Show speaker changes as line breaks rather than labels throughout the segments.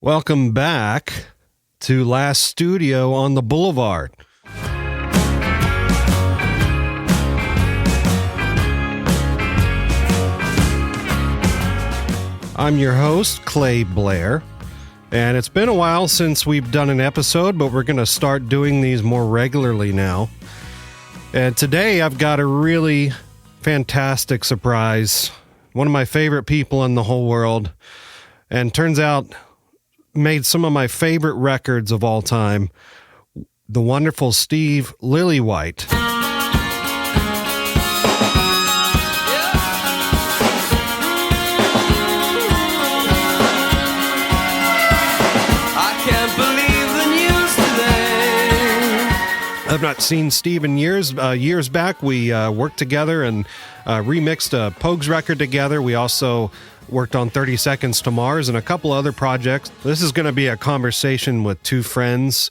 Welcome back to Last Studio on the Boulevard. I'm your host, Clay Blair, and it's been a while since we've done an episode, but we're going to start doing these more regularly now. And today I've got a really fantastic surprise, one of my favorite people in the whole world, and turns out made some of my favorite records of all time, the wonderful Steve Lillywhite. I've not seen Steve in years. Years back, we worked together and remixed a Pogues record together. We also worked on 30 Seconds to Mars and a couple other projects. This is going to be a conversation with two friends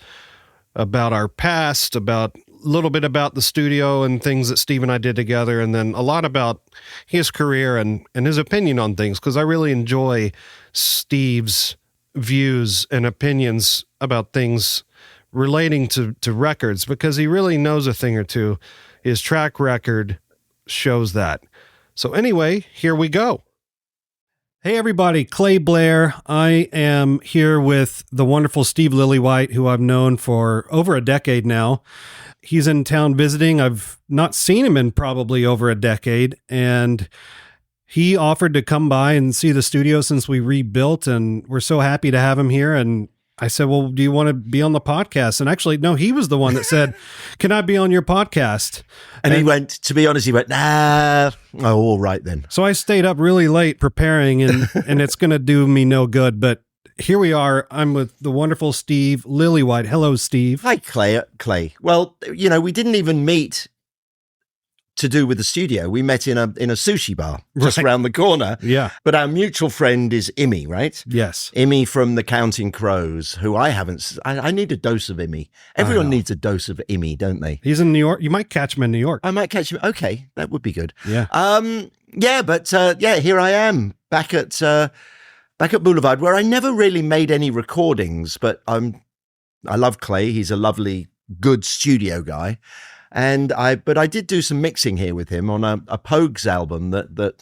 about our past, about a little bit about the studio and things that Steve and I did together, and then a lot about his career and his opinion on things, because I really enjoy Steve's views and opinions about things relating to records, because he really knows a thing or two. His track record shows that. So anyway, here we go. Hey everybody, Clay Blair. I am here with the wonderful Steve Lillywhite, who I've known for over a decade now. He's in town visiting. I've not seen him in probably over a decade, and he offered to come by and see the studio since we rebuilt, and we're so happy to have him here. And I said, well, do you want to be on the podcast? And actually, no, he was the one that said, can I be on your podcast?
And he went, to be honest, nah. Oh, all right then.
So I stayed up really late preparing, and it's going to do me no good. But here we are. I'm with the wonderful Steve Lillywhite. Hello, Steve.
Hi, Clay. Well, you know, we didn't even meet to do with the studio. We met in a sushi bar just around the corner.
Yeah.
But our mutual friend is Imi, right?
Yes.
Imi from the Counting Crows, who I haven't. I need a dose of Imi. Everyone needs a dose of Imi, don't they?
He's in New York. You might catch him in New York.
I might catch him. Okay, that would be good.
Yeah.
Here I am back at Boulevard, where I never really made any recordings, but I love Clay. He's a lovely, good studio guy. But I did do some mixing here with him on a Pogues album that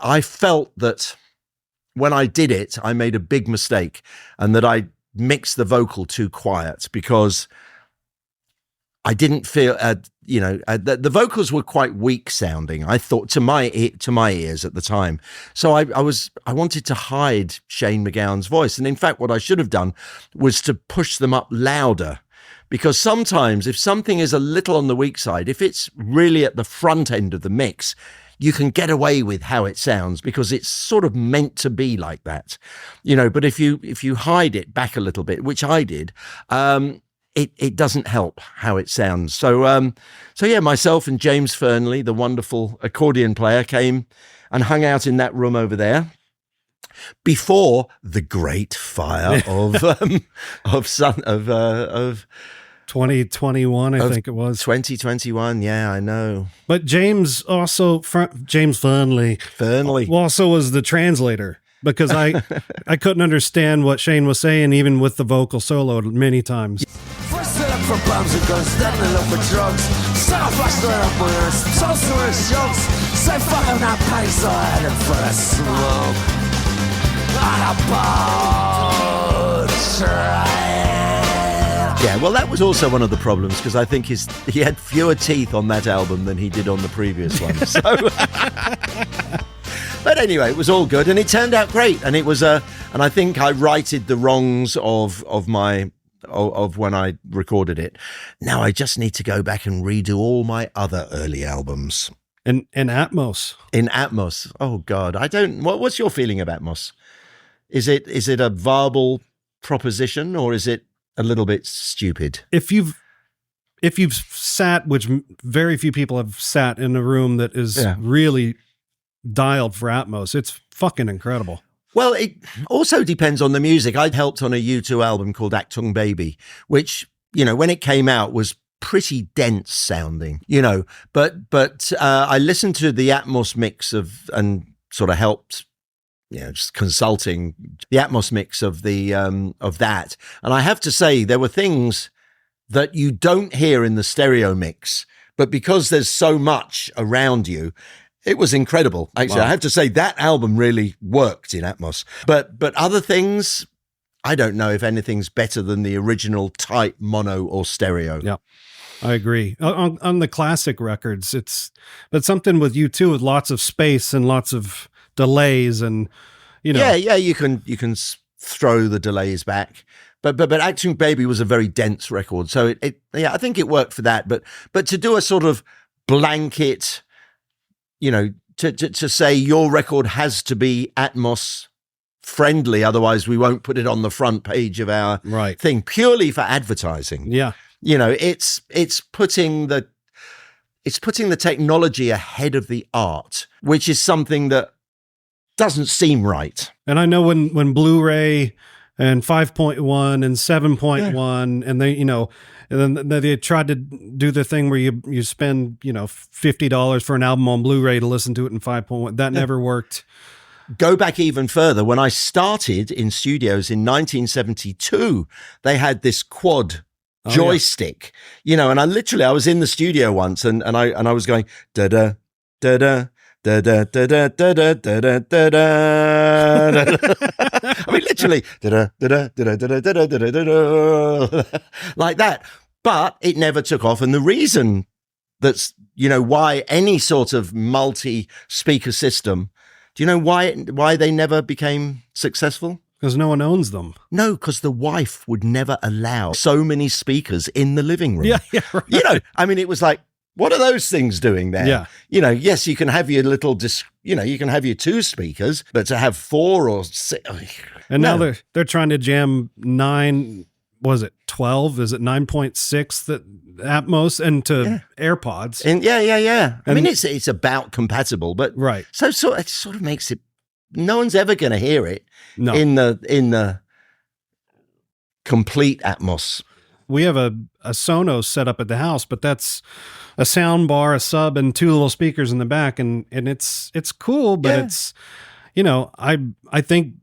I felt that when I did it, I made a big mistake, and that I mixed the vocal too quiet, because I didn't feel, the vocals were quite weak sounding, I thought, to my ears at the time. So I wanted to hide Shane MacGowan's voice. And in fact, what I should have done was to push them up louder. Because sometimes if something is a little on the weak side, if it's really at the front end of the mix, you can get away with how it sounds, because it's sort of meant to be like that, but if you hide it back a little bit, which I did, it doesn't help how it sounds. So myself and James Fernley, the wonderful accordion player, came and hung out in that room over there before the great fire of
2021, I think it was
2021. Yeah, I know.
But James Fernley also was the translator, because I couldn't understand what Shane was saying, even with the vocal solo many times.
First they look for bombs and guns, then they look for drugs. Start flashing up my ass, toast to his jokes. Say fucking that pace, so I headed for a smoke. On a boat train.
Yeah, well, that was also one of the problems, because I think he had fewer teeth on that album than he did on the previous one. So, but anyway, it was all good, and it turned out great. And it was and I think I righted the wrongs of when I recorded it. Now I just need to go back and redo all my other early albums.
In Atmos.
In Atmos. Oh God, what's your feeling of Atmos? Is it a viable proposition, or is it a little bit stupid?
If you've sat, which very few people have sat in a room that is really dialed for Atmos, it's fucking incredible.
Well, it also depends on the music. I helped on a U2 album called Achtung Baby, which, when it came out was pretty dense sounding, but I listened to the Atmos mix and sort of helped just consulting the Atmos mix of the of that. And I have to say, there were things that you don't hear in the stereo mix, but because there's so much around you, it was incredible. Actually,
Wow.
I have to say that album really worked in Atmos. But other things, I don't know if anything's better than the original tight mono or stereo.
Yeah. I agree. On the classic records, but something with U2 with lots of space and lots of delays and,
Yeah, you can throw the delays back. But Acting Baby was a very dense record. So I think it worked for that. But to do a sort of blanket, to say your record has to be Atmos friendly, otherwise we won't put it on the front page of our
Right.
thing, purely for advertising.
Yeah.
It's putting the technology ahead of the art, which is something that doesn't seem right.
And I know when Blu-ray and 5.1 and 7.1 and they, and then they tried to do the thing where you spend, $50 for an album on Blu-ray to listen to it in 5.1. That never worked.
Go back even further. When I started in studios in 1972, they had this quad joystick, and I was in the studio once and I was going da da da da da da da da da da da da. I mean, literally da da da da da da da da da like that. But it never took off, and the reason that's why any sort of multi-speaker system. Do you know why they never became successful?
Because no one owns them.
No, because the wife would never allow so many speakers in the living room.
Yeah, right.
I mean, it was like, what are those things doing there?
Yeah.
Yes, you can have your little, you can have your 2 speakers, but to have 4 or 6.
And now they're trying to jam 9, was it 12? Is it 9.6 that Atmos into AirPods?
And yeah. I
And-
mean, it's about compatible, but
Right.
So it sort of makes it, no one's ever going to hear it
No.
in the complete Atmos.
We have a Sonos set up at the house, but that's a sound bar, a sub, and 2 little speakers in the back, and it's cool, but it's I think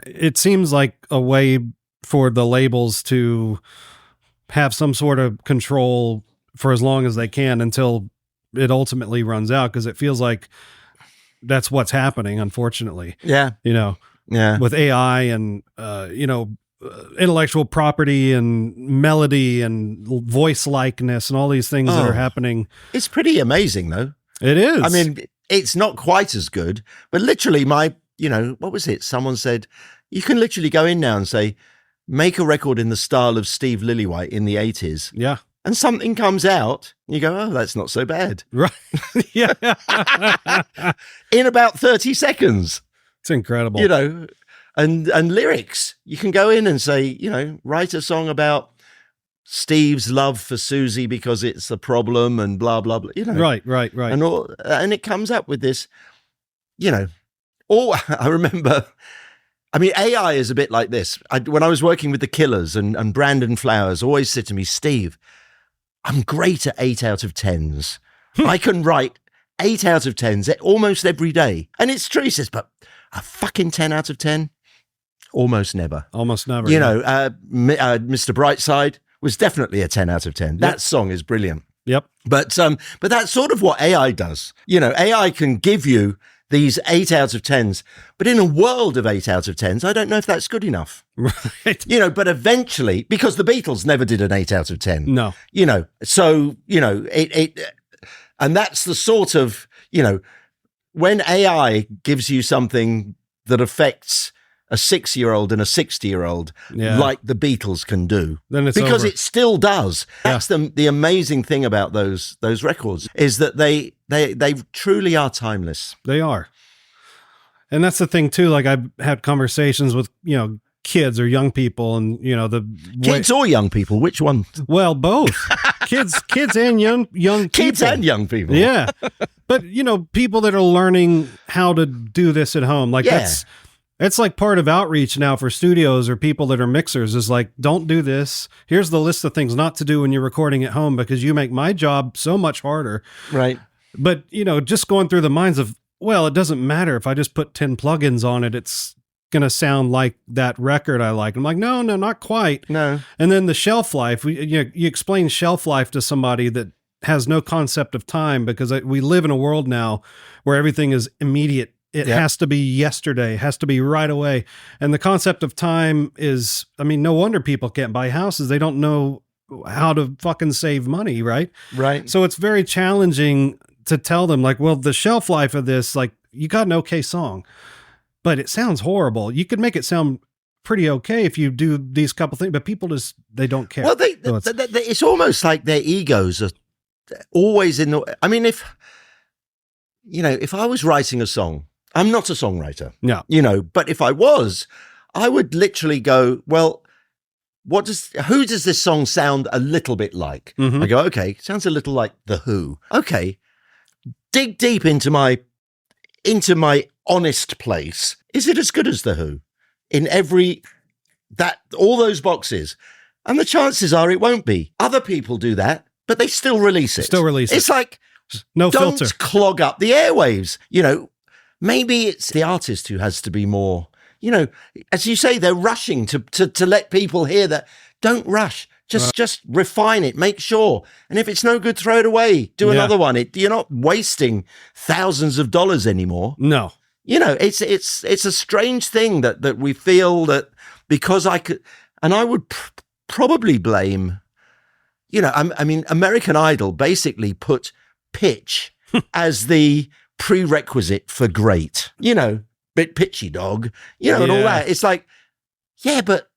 it seems like a way for the labels to have some sort of control for as long as they can until it ultimately runs out, because it feels like that's what's happening, unfortunately.
Yeah. Yeah.
With AI and intellectual property and melody and voice likeness and all these things that are happening.
It's pretty amazing, though.
It is.
I mean, it's not quite as good, but literally what was it? Someone said, you can literally go in now and say, make a record in the style of Steve Lillywhite in the 80s.
yeah.
And something comes out, and you go, oh, that's not so bad.
Right. Yeah.
In about 30 seconds,
It's incredible.
and lyrics. You can go in and say, write a song about Steve's love for Susie because it's a problem and blah, blah, blah,
Right.
And it comes up with this, I remember, I mean, AI is a bit like this. When I was working with the Killers and Brandon Flowers always said to me, Steve, I'm great at 8 out of 10s. I can write 8 out of 10s almost every day. And it's true. He says, but a fucking 10 out of 10? Almost never.
Almost never.
Mr. Brightside was definitely a 10 out of 10. That song is brilliant.
Yep.
But that's sort of what AI does. AI can give you these 8 out of 10s, but in a world of 8 out of 10s, I don't know if that's good enough.
Right.
But eventually, because the Beatles never did an 8 out of 10.
No.
So, and that's the sort of, when AI gives you something that affects a 6-year-old and a 60-year-old, like the Beatles can do,
Then it's
because
over.
it still does. That's the amazing thing about those records, is that they truly are timeless.
They are. And that's the thing too. Like, I've had conversations with, kids or young people, and
Kids or young people, which one?
Well, both. kids and young
Kids
people.
and young people.
Yeah. But people that are learning how to do this at home, like it's like part of outreach now for studios or people that are mixers, is like, don't do this. Here's the list of things not to do when you're recording at home, because you make my job so much harder.
Right.
But, just going through the minds of well, it doesn't matter if I just put 10 plugins on it, it's going to sound like that record I like. I'm like, no, not quite.
No.
And then the shelf life, you explain shelf life to somebody that has no concept of time, because we live in a world now where everything is immediate. It has to be yesterday, has to be right away. And the concept of time is, I mean, no wonder people can't buy houses. They don't know how to fucking save money, right?
Right.
So it's very challenging to tell them, like, well, the shelf life of this, like, you got an okay song, but it sounds horrible. You could make it sound pretty okay if you do these couple things, but people just, they don't care.
Well, it's almost like their egos are always in the, I mean, if I was writing a song, I'm not a songwriter, but if I was, I would literally go, well, who does this song sound a little bit like? I go, okay, sounds a little like The Who. Okay. Dig deep into my honest place. Is it as good as The Who? In all those boxes. And the chances are it won't be. Other people do that, but they still release it. It's like,
no
don't
filter.
Clog up the airwaves. Maybe it's the artist who has to be more, as you say, they're rushing to let people hear that. Don't rush. Just refine it, make sure. And if it's no good, throw it away. Do another one. You're not wasting thousands of dollars anymore.
No.
It's a strange thing that we feel that because I could, and I would probably blame, I mean, American Idol basically put pitch as the prerequisite for great, bit pitchy dog, and all that. It's like, yeah, but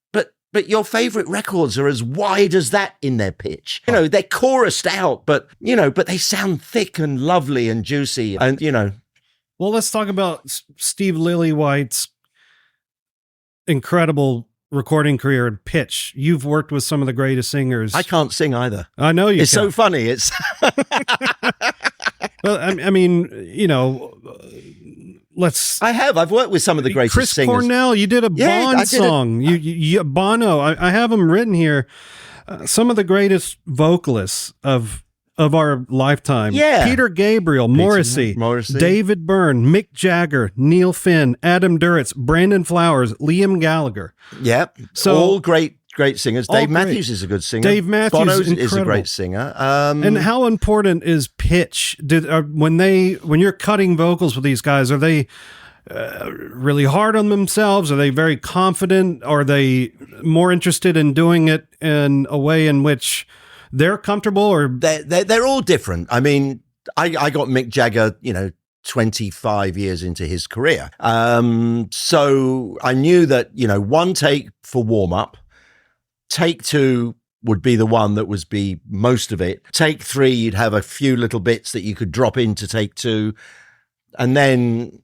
your favorite records are as wide as that in their pitch. They're chorused out, but they sound thick and lovely and juicy. And,
Well, let's talk about Steve Lillywhite's incredible recording career and pitch. You've worked with some of the greatest singers.
I can't sing either.
I know you.
It's so funny. It's
well, I mean, I've worked with some of the greatest
Chris
singers. Cornell, you did a Bond song. You Bono. I have them written here. Some of the greatest vocalists of our lifetime.
Yeah.
Peter Gabriel, Morrissey, David Byrne, Mick Jagger, Neil Finn, Adam Duritz, Brandon Flowers, Liam Gallagher.
Yep. So all great singers. Dave Matthews is a good singer.
Dave Matthews
Bono is a great singer.
And how important is pitch? When you're cutting vocals with these guys, are they really hard on themselves? Are they very confident? Are they more interested in doing it in a way in which they're comfortable? Or
they're all different. I mean, I got Mick Jagger, 25 years into his career. So I knew that, one take for warm up, take two would be the one that was be most of it. Take three, you'd have a few little bits that you could drop into take two. And then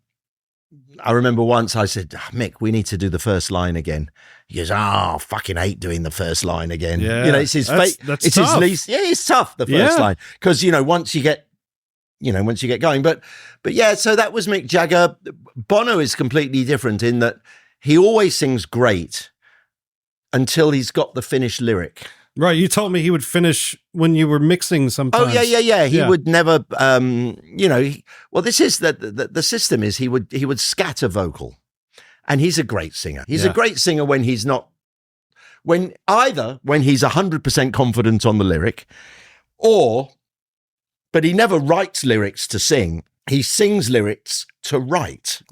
I remember once I said, Mick, we need to do the first line again. He goes, fucking hate doing the first line again.
Yeah,
it's his fate. It's
tough.
his least. Yeah, it's tough, the first line. Because, once you get going. But yeah, so that was Mick Jagger. Bono is completely different in that he always sings great until he's got the finished lyric.
Right. You told me he would finish when you were mixing sometimes.
Oh, yeah. He would never, this is the system is he would scatter vocal. And he's a great singer. He's a great singer when he's not, when he's 100% confident on the lyric but he never writes lyrics to sing. He sings lyrics to write,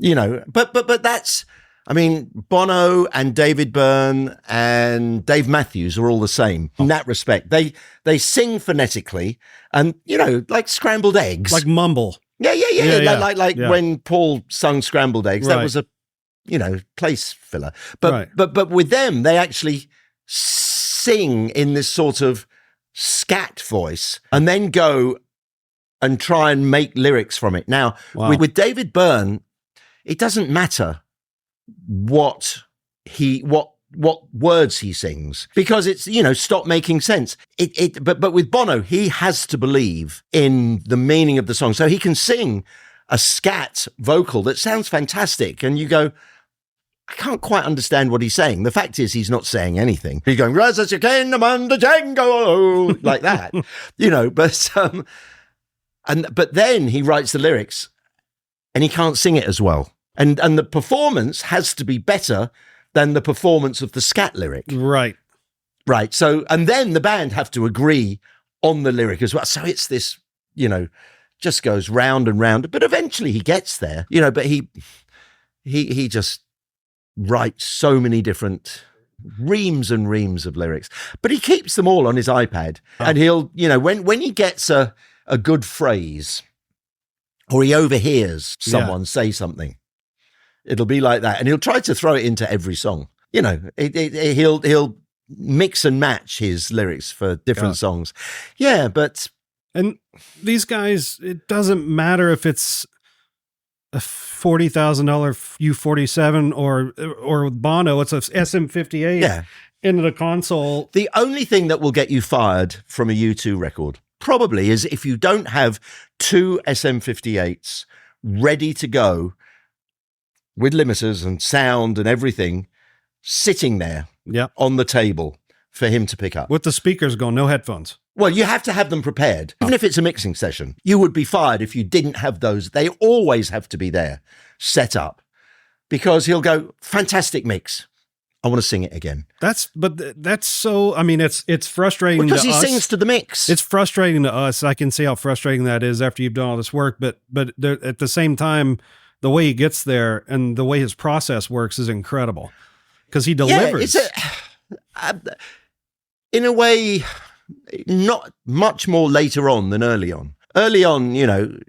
but that's, I mean, Bono and David Byrne and Dave Matthews are all the same in that respect. They sing phonetically and, like scrambled eggs.
Like mumble.
Yeah. Like when Paul sung Scrambled Eggs, that was a, place filler. But with them, they actually sing in this sort of scat voice and then go and try and make lyrics from it. Now, with David Byrne, it doesn't matter what words he sings because it's stop making sense. But with Bono, he has to believe in the meaning of the song, so he can sing a scat vocal that sounds fantastic, and you go, I can't quite understand what he's saying. The fact is, he's not saying anything. He's going rise as you can among the Django like that, But then he writes the lyrics. and he can't sing it as well. And the performance has to be better than the performance of the scat lyric.
Right.
Right. So, and then the band have to agree on the lyric as well. So it's this, just goes round and round, but eventually he gets there, but he just writes so many different reams and reams of lyrics, but he keeps them all on his iPad. And he'll, when he gets a good phrase or he overhears someone say something, it'll be like that. And he'll try to throw it into every song. He'll mix and match his lyrics for different songs. Yeah, but...
And these guys, it doesn't matter if it's a $40,000 U47 or Bono, it's a SM58 into the console.
The only thing that will get you fired from a U2 record probably is if you don't have 2 SM58s ready to go with limiters and sound and everything sitting there on the table for him to pick up.
With the speakers going, no headphones.
Well, you have to have them prepared. Even if it's a mixing session, you would be fired if you didn't have those. They always have to be there, set up, because he'll go, fantastic mix. I want to sing it again.
That's so, I mean, it's frustrating
because
to
he
us.
sings to the mix.
It's frustrating to us. I can see how frustrating that is after you've done all this work, but at the same time, the way he gets there and the way his process works is incredible because he delivers.
Yeah, in a way, not much more later on than early on. Early on,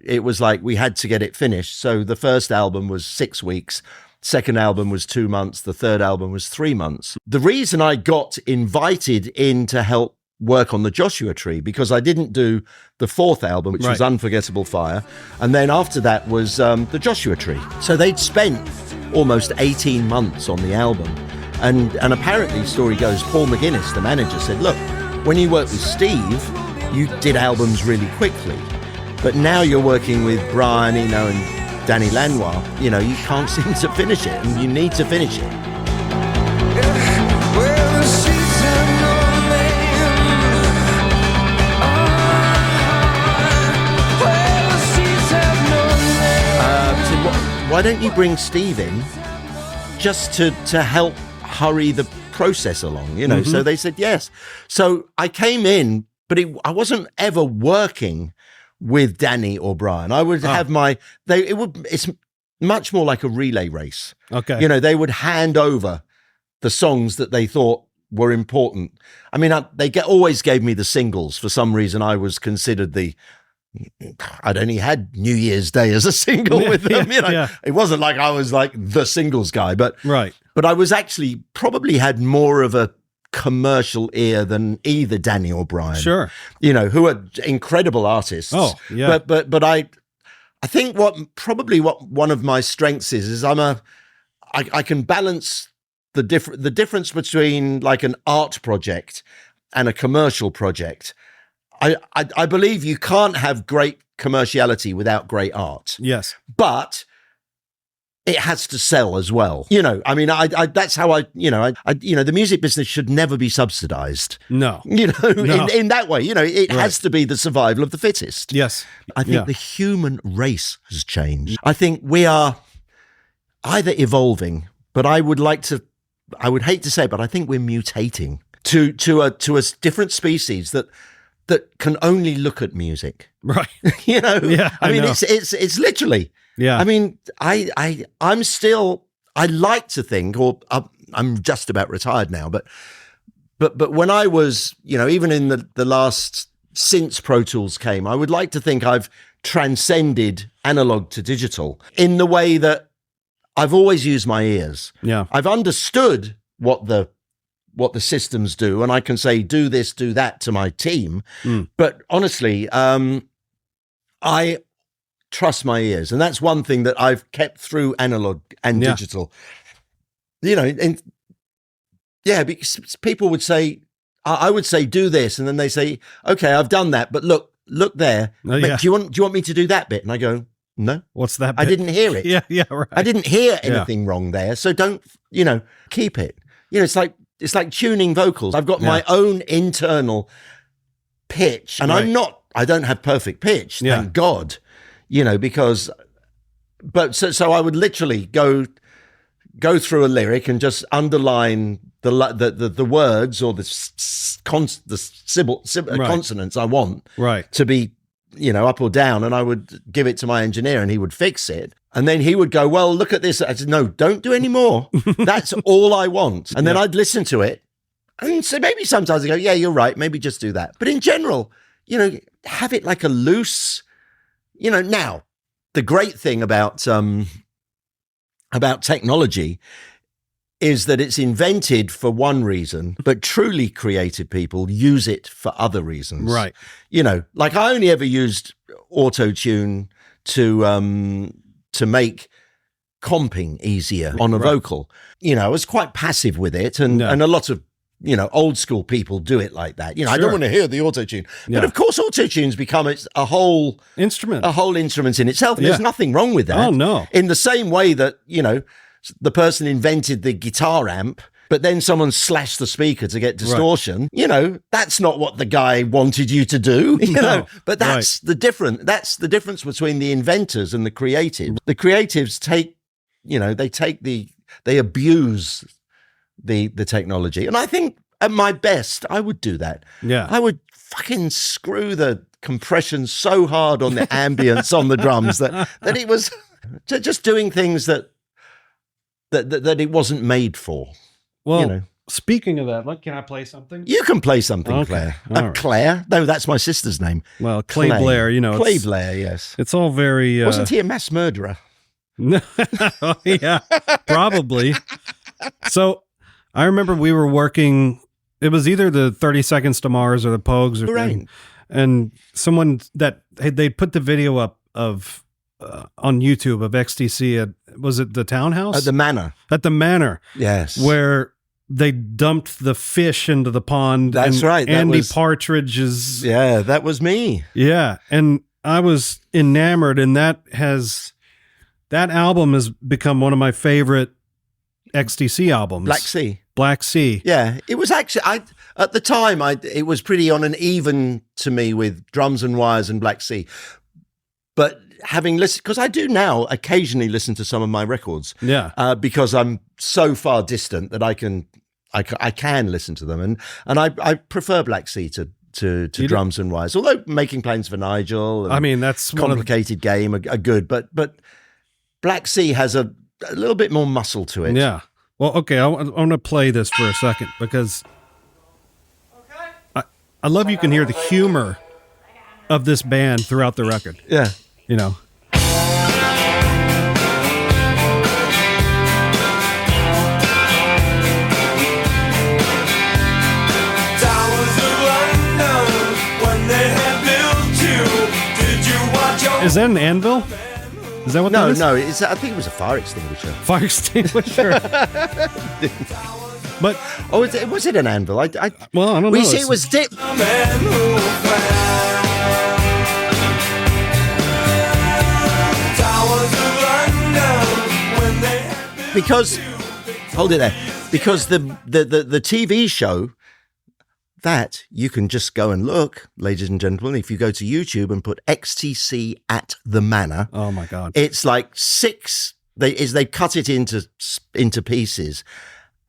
it was like we had to get it finished. So the first album was 6 weeks. Second album was 2 months. The third album was 3 months. The reason I got invited in to help work on the Joshua Tree, because I didn't do the fourth album, which was Unforgettable Fire. And then after that was the Joshua Tree. So they'd spent almost 18 months on the album. And apparently, story goes, Paul McGuinness, the manager, said, look, when you worked with Steve, you did albums really quickly. But now you're working with Brian Eno and Danny Lanois, you can't seem to finish it, and you need to finish it. Why don't you bring Steve in just to help hurry the process along, So they said yes. So I came in, but I wasn't ever working with Danny or Brian. I would have it's much more like a relay race.
Okay.
They would hand over the songs that they thought were important. I mean, they always gave me the singles. For some reason, I was considered I'd only had New Year's Day as a single with them. It wasn't like I was like the singles guy, but I was actually probably had more of a commercial ear than either Danny or Brian.
Sure.
Who are incredible artists.
Oh, yeah.
But I think what one of my strengths is I can balance the difference between like an art project and a commercial project. I believe you can't have great commerciality without great art.
Yes.
But it has to sell as well. I mean, that's how the music business should never be subsidized.
No.
In that way, it has to be the survival of the fittest.
Yes.
I think the human race has changed. I think we are either evolving, but I would hate to say it, but I think we're mutating to a different species that can only look at music.
Right.
Yeah. I mean, it's literally.
Yeah.
I mean, I'm still, I like to think, or I'm just about retired now, but when I was, even in the last, since Pro Tools came, I would like to think I've transcended analog to digital in the way that I've always used my ears.
Yeah.
I've understood what the systems do, and I can say, do this, do that to my team. But honestly, I trust my ears. And that's one thing that I've kept through analog and digital. Because people would say, I would say, do this. And then they say, okay, I've done that, but look there. Do you want me to do that bit? And I go, no.
What's that bit?
I didn't hear it.
Yeah, right.
I didn't hear anything wrong there. So don't, keep it. It's like tuning vocals. I've got my own internal pitch, and I don't have perfect pitch, thank God, because but so I would literally go through a lyric and just underline the words or the consonants I want to be, up or down, and I would give it to my engineer and he would fix it. And then he would go, well, look at this. I said, no, don't do any more. That's all I want. And then I'd listen to it. And so maybe sometimes I go, yeah, you're right. Maybe just do that. But in general, have it like a loose, now the great thing about technology is that it's invented for one reason, but truly creative people use it for other reasons.
Right.
Like I only ever used auto-tune to make comping easier on a vocal. I was quite passive with it, and a lot of old school people do it like that. I don't want to hear the auto-tune. But of course auto-tune's become a whole instrument in itself. And there's nothing wrong with that.
Oh no.
In the same way that, the person invented the guitar amp, but then someone slashed the speaker to get distortion. That's not what the guy wanted you to do. But that's the difference. That's the difference between the inventors and the creatives. The creatives they abuse the technology. And I think at my best, I would do that.
Yeah.
I would fucking screw the compression so hard on the ambience on the drums that it was just doing things that it wasn't made for.
Well, speaking of that, can I play something?
You can play something,
okay.
Claire.
Right.
Claire? No, that's my sister's name.
Well, Clay Blair,
Clay Blair, yes.
It's all very...
Wasn't he a mass murderer?
Oh, yeah, probably. So I remember we were working, it was either the 30 Seconds to Mars or the Pogues, and someone they'd put the video up of on YouTube of XTC was it the townhouse?
At the Manor.
At the Manor.
Yes.
Where they dumped the fish into the pond.
That's right.
Andy Partridge is...
Yeah, that was me.
Yeah. And I was enamored, and that album has become one of my favorite XTC albums. Black Sea.
Yeah, it was actually, at the time, it was pretty on an even to me with Drums and Wires and Black Sea. But having listened, because I do now occasionally listen to some of my records.
Yeah.
Because I'm so far distant that I can listen to them. And I prefer Black Sea to Drums and Wires. Although Making Plans for Nigel and
that's
Complicated Game are good. But Black Sea has a little bit more muscle to it.
Yeah. Well, okay, I want to play this for a second because I love you can hear the humor of this band throughout the record.
Yeah.
Is that an anvil? Is that what that is?
No, I think it was a fire extinguisher.
Fire extinguisher. But
was it an anvil?
Well, I don't know.
We see it was dip. Because hold it there. Because the TV show that you can just go and look, ladies and gentlemen, if you go to YouTube and put XTC at the Manor.
Oh my God.
It's like they cut it into pieces.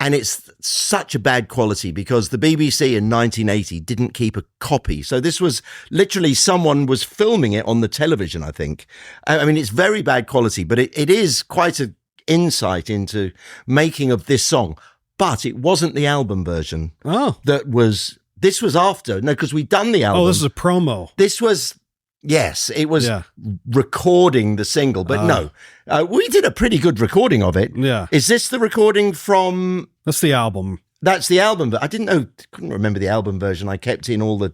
And it's such a bad quality because the BBC in 1980 didn't keep a copy. So this was literally someone was filming it on the television, I think. I mean, it's very bad quality, but it is quite an insight into making of this song. But it wasn't the album version.
Oh.
This was after. No, because we'd done the album.
Oh, this is a promo.
This was... Yes, it was recording the single, but no, we did a pretty good recording of it.
Yeah.
Is this the recording from...
That's the album.
That's the album, but I couldn't remember the album version. I kept in all the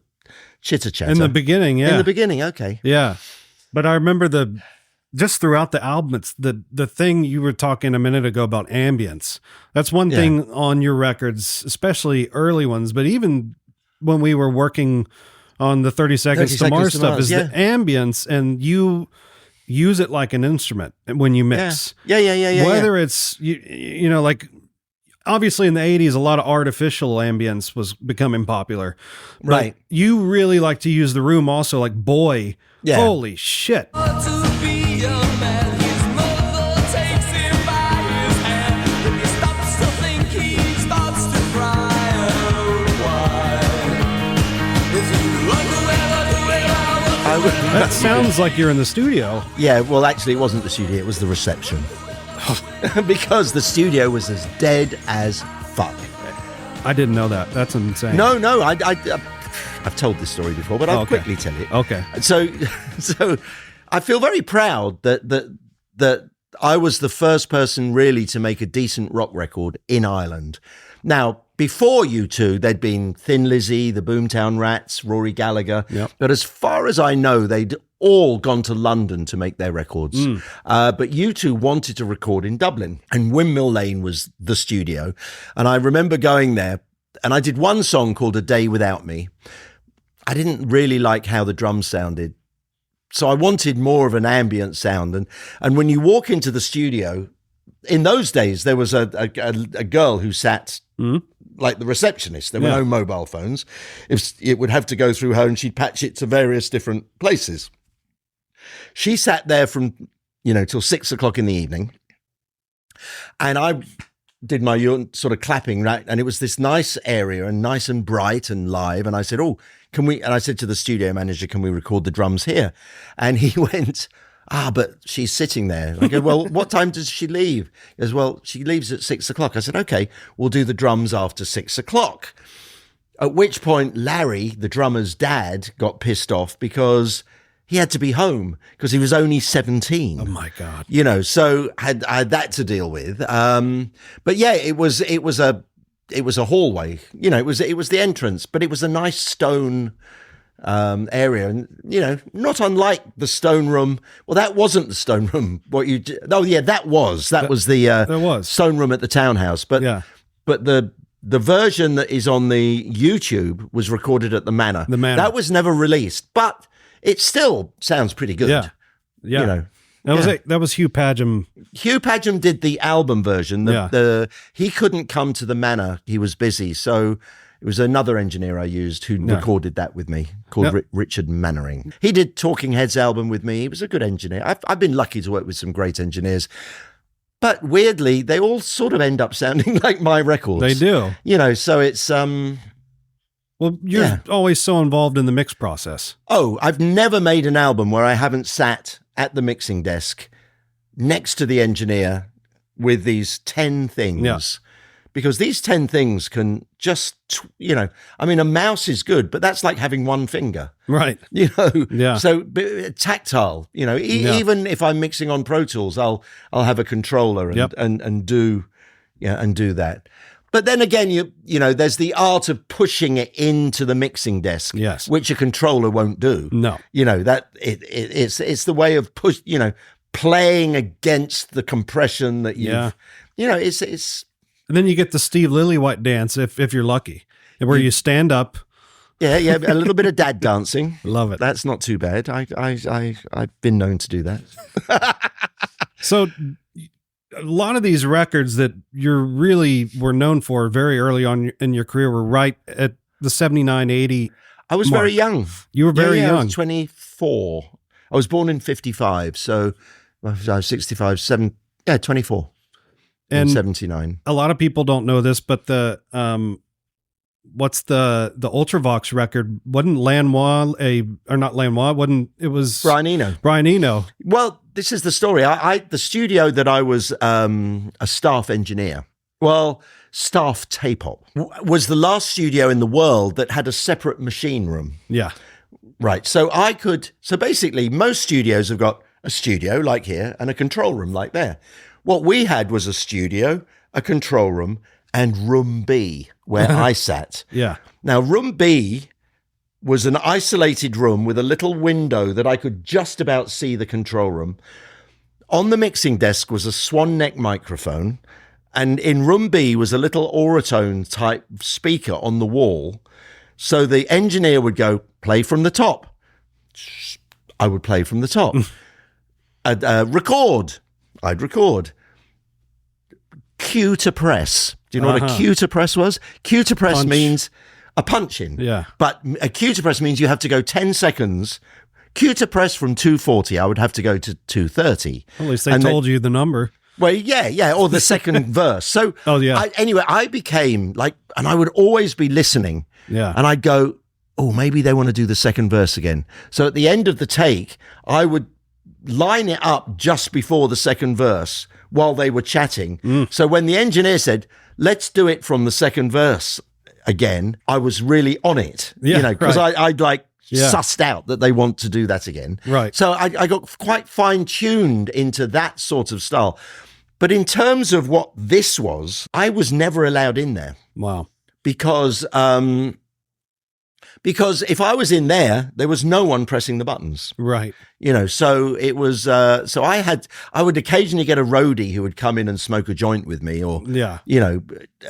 chitter-chatter.
In the beginning, yeah.
In the beginning, okay.
Yeah. But I remember just throughout the album, it's the thing you were talking a minute ago about ambience. That's one thing on your records, especially early ones, but even when we were working on the 30 Seconds to Mars stuff is the ambience, and you use it like an instrument when you mix.
Yeah.
Whether it's, you know, like obviously in the 80s, a lot of artificial ambience was becoming popular.
Right.
But you really like to use the room also, like, boy, holy shit. That sounds like you're in the studio.
Yeah, well, actually, it wasn't the studio, it was the reception. Because the studio was as dead as fuck.
I didn't know that. That's insane.
No, I've told this story before, but I'll quickly tell it.
Okay.
So I feel very proud that I was the first person really to make a decent rock record in Ireland. Now, before U2, there'd been Thin Lizzy, the Boomtown Rats, Rory Gallagher.
Yep.
But as far as I know, they'd all gone to London to make their records. But U2 wanted to record in Dublin, and Windmill Lane was the studio. And I remember going there, and I did one song called A Day Without Me. I didn't really like how the drums sounded. So I wanted more of an ambient sound. And when you walk into the studio, in those days, there was a girl who sat like the receptionist. There were no mobile phones. It would have to go through her, and she'd patch it to various different places. She sat there from, till 6 o'clock in the evening. And I did my sort of clapping, right? And it was this nice area and nice and bright and live. And I said, oh, can we? And I said to the studio manager, can we record the drums here? And he went, but she's sitting there. I go, well, what time does she leave? He goes, well, she leaves at 6 o'clock. I said, okay, we'll do the drums after 6 o'clock. At which point, Larry, the drummer's dad, got pissed off because he had to be home because he was only 17.
Oh my God.
So I had that to deal with. But yeah, it was a hallway. It was the entrance, but it was a nice stone area, and not unlike the stone room. Well, that wasn't the stone room. That was the stone room at the townhouse. But the version that is on the YouTube was recorded at the Manor.
The Manor.
That was never released, but it still sounds pretty good.
Yeah. That was Hugh Padgham.
Hugh Padgham did the album version. He couldn't come to the Manor. He was busy. So it was another engineer I used who recorded that with me, called Richard Mannering. He did Talking Heads album with me. He was a good engineer. I've been lucky to work with some great engineers. But weirdly, they all sort of end up sounding like my records.
They do.
So it's...
Well, you're always so involved in the mix process.
Oh, I've never made an album where I haven't sat at the mixing desk next to the engineer with these 10 things. Yeah. Because these 10 things can just, a mouse is good, but that's like having one finger.
Right.
So tactile, even if I'm mixing on Pro Tools, I'll have a controller and do that. But then again, there's the art of pushing it into the mixing desk, which a controller won't do.
No,
that it's the way of playing against the compression that it's.
And then you get the Steve Lillywhite dance if you're lucky, where you stand up.
Yeah, a little bit of dad dancing.
Love it.
That's not too bad. I've been known to do that.
So. A lot of these records that you really were known for very early on in your career were right at the 79, 80.
I was very young.
You were very young.
I was 24. I was born in 55. So I was 65, 24. And 79.
A lot of people don't know this, but the what's the Ultravox record? Wasn't Lanois it was
Brian Eno.
Brian Eno.
Well, this is the story. The studio that I was a staff engineer, staff tape op, was the last studio in the world that had a separate machine room.
Yeah.
Right. So basically most studios have got a studio like here and a control room like there. What we had was a studio, a control room, and room B, where I sat.
Yeah.
Now, room B was an isolated room with a little window that I could just about see the control room. On the mixing desk was a swan neck microphone, and in room B was a little Auratone type speaker on the wall. So the engineer would go, play from the top. I would play from the top. Record. I'd record. Cue to press. Do you know what a cue to press was? Cue to press means a punch in.
Yeah.
But a cue to press means you have to go 10 seconds. Cue to press from 240, I would have to go to 230.
At least they told you the number.
Well, yeah, or the second verse. So I became and I would always be listening.
Yeah.
And I'd go, oh, maybe they want to do the second verse again. So at the end of the take, I would line it up just before the second verse while they were chatting. So when the engineer said, let's do it from the second verse again, I was really on it, because I'd sussed out that they want to do that again.
Right.
So I got quite fine-tuned into that sort of style. But in terms of what this was, I was never allowed in there.
Wow.
Because if I was in there, there was no one pressing the buttons.
Right.
So it was, so I would occasionally get a roadie who would come in and smoke a joint with me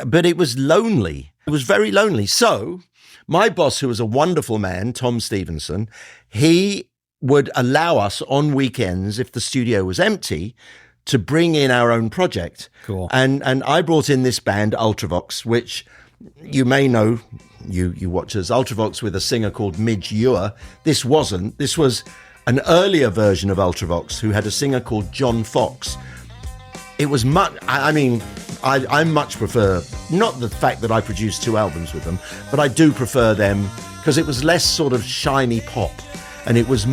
but it was lonely. It was very lonely. So my boss, who was a wonderful man, Tom Stevenson, he would allow us on weekends, if the studio was empty, to bring in our own project.
Cool.
And I brought in this band, Ultravox, which you may know, you watchers, Ultravox with a singer called Midge Ewer. This was an earlier version of Ultravox who had a singer called John Fox. It was I much prefer, not the fact that I produced 2 albums with them, but I do prefer them because it was less sort of shiny pop and it was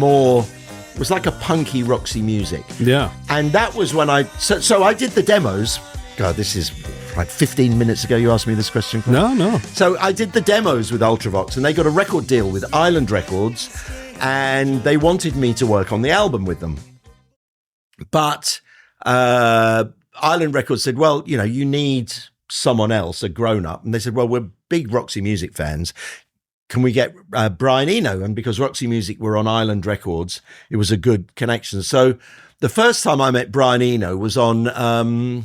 like a punky Roxy music.
Yeah.
And that was when so I did the demos. God, this is like 15 minutes ago you asked me this question.
No.
So I did the demos with Ultravox and they got a record deal with Island Records and they wanted me to work on the album with them. But Island Records said, well, you need someone else, a grown-up. And they said, well, we're big Roxy Music fans. Can we get Brian Eno? And because Roxy Music were on Island Records, it was a good connection. So the first time I met Brian Eno was on the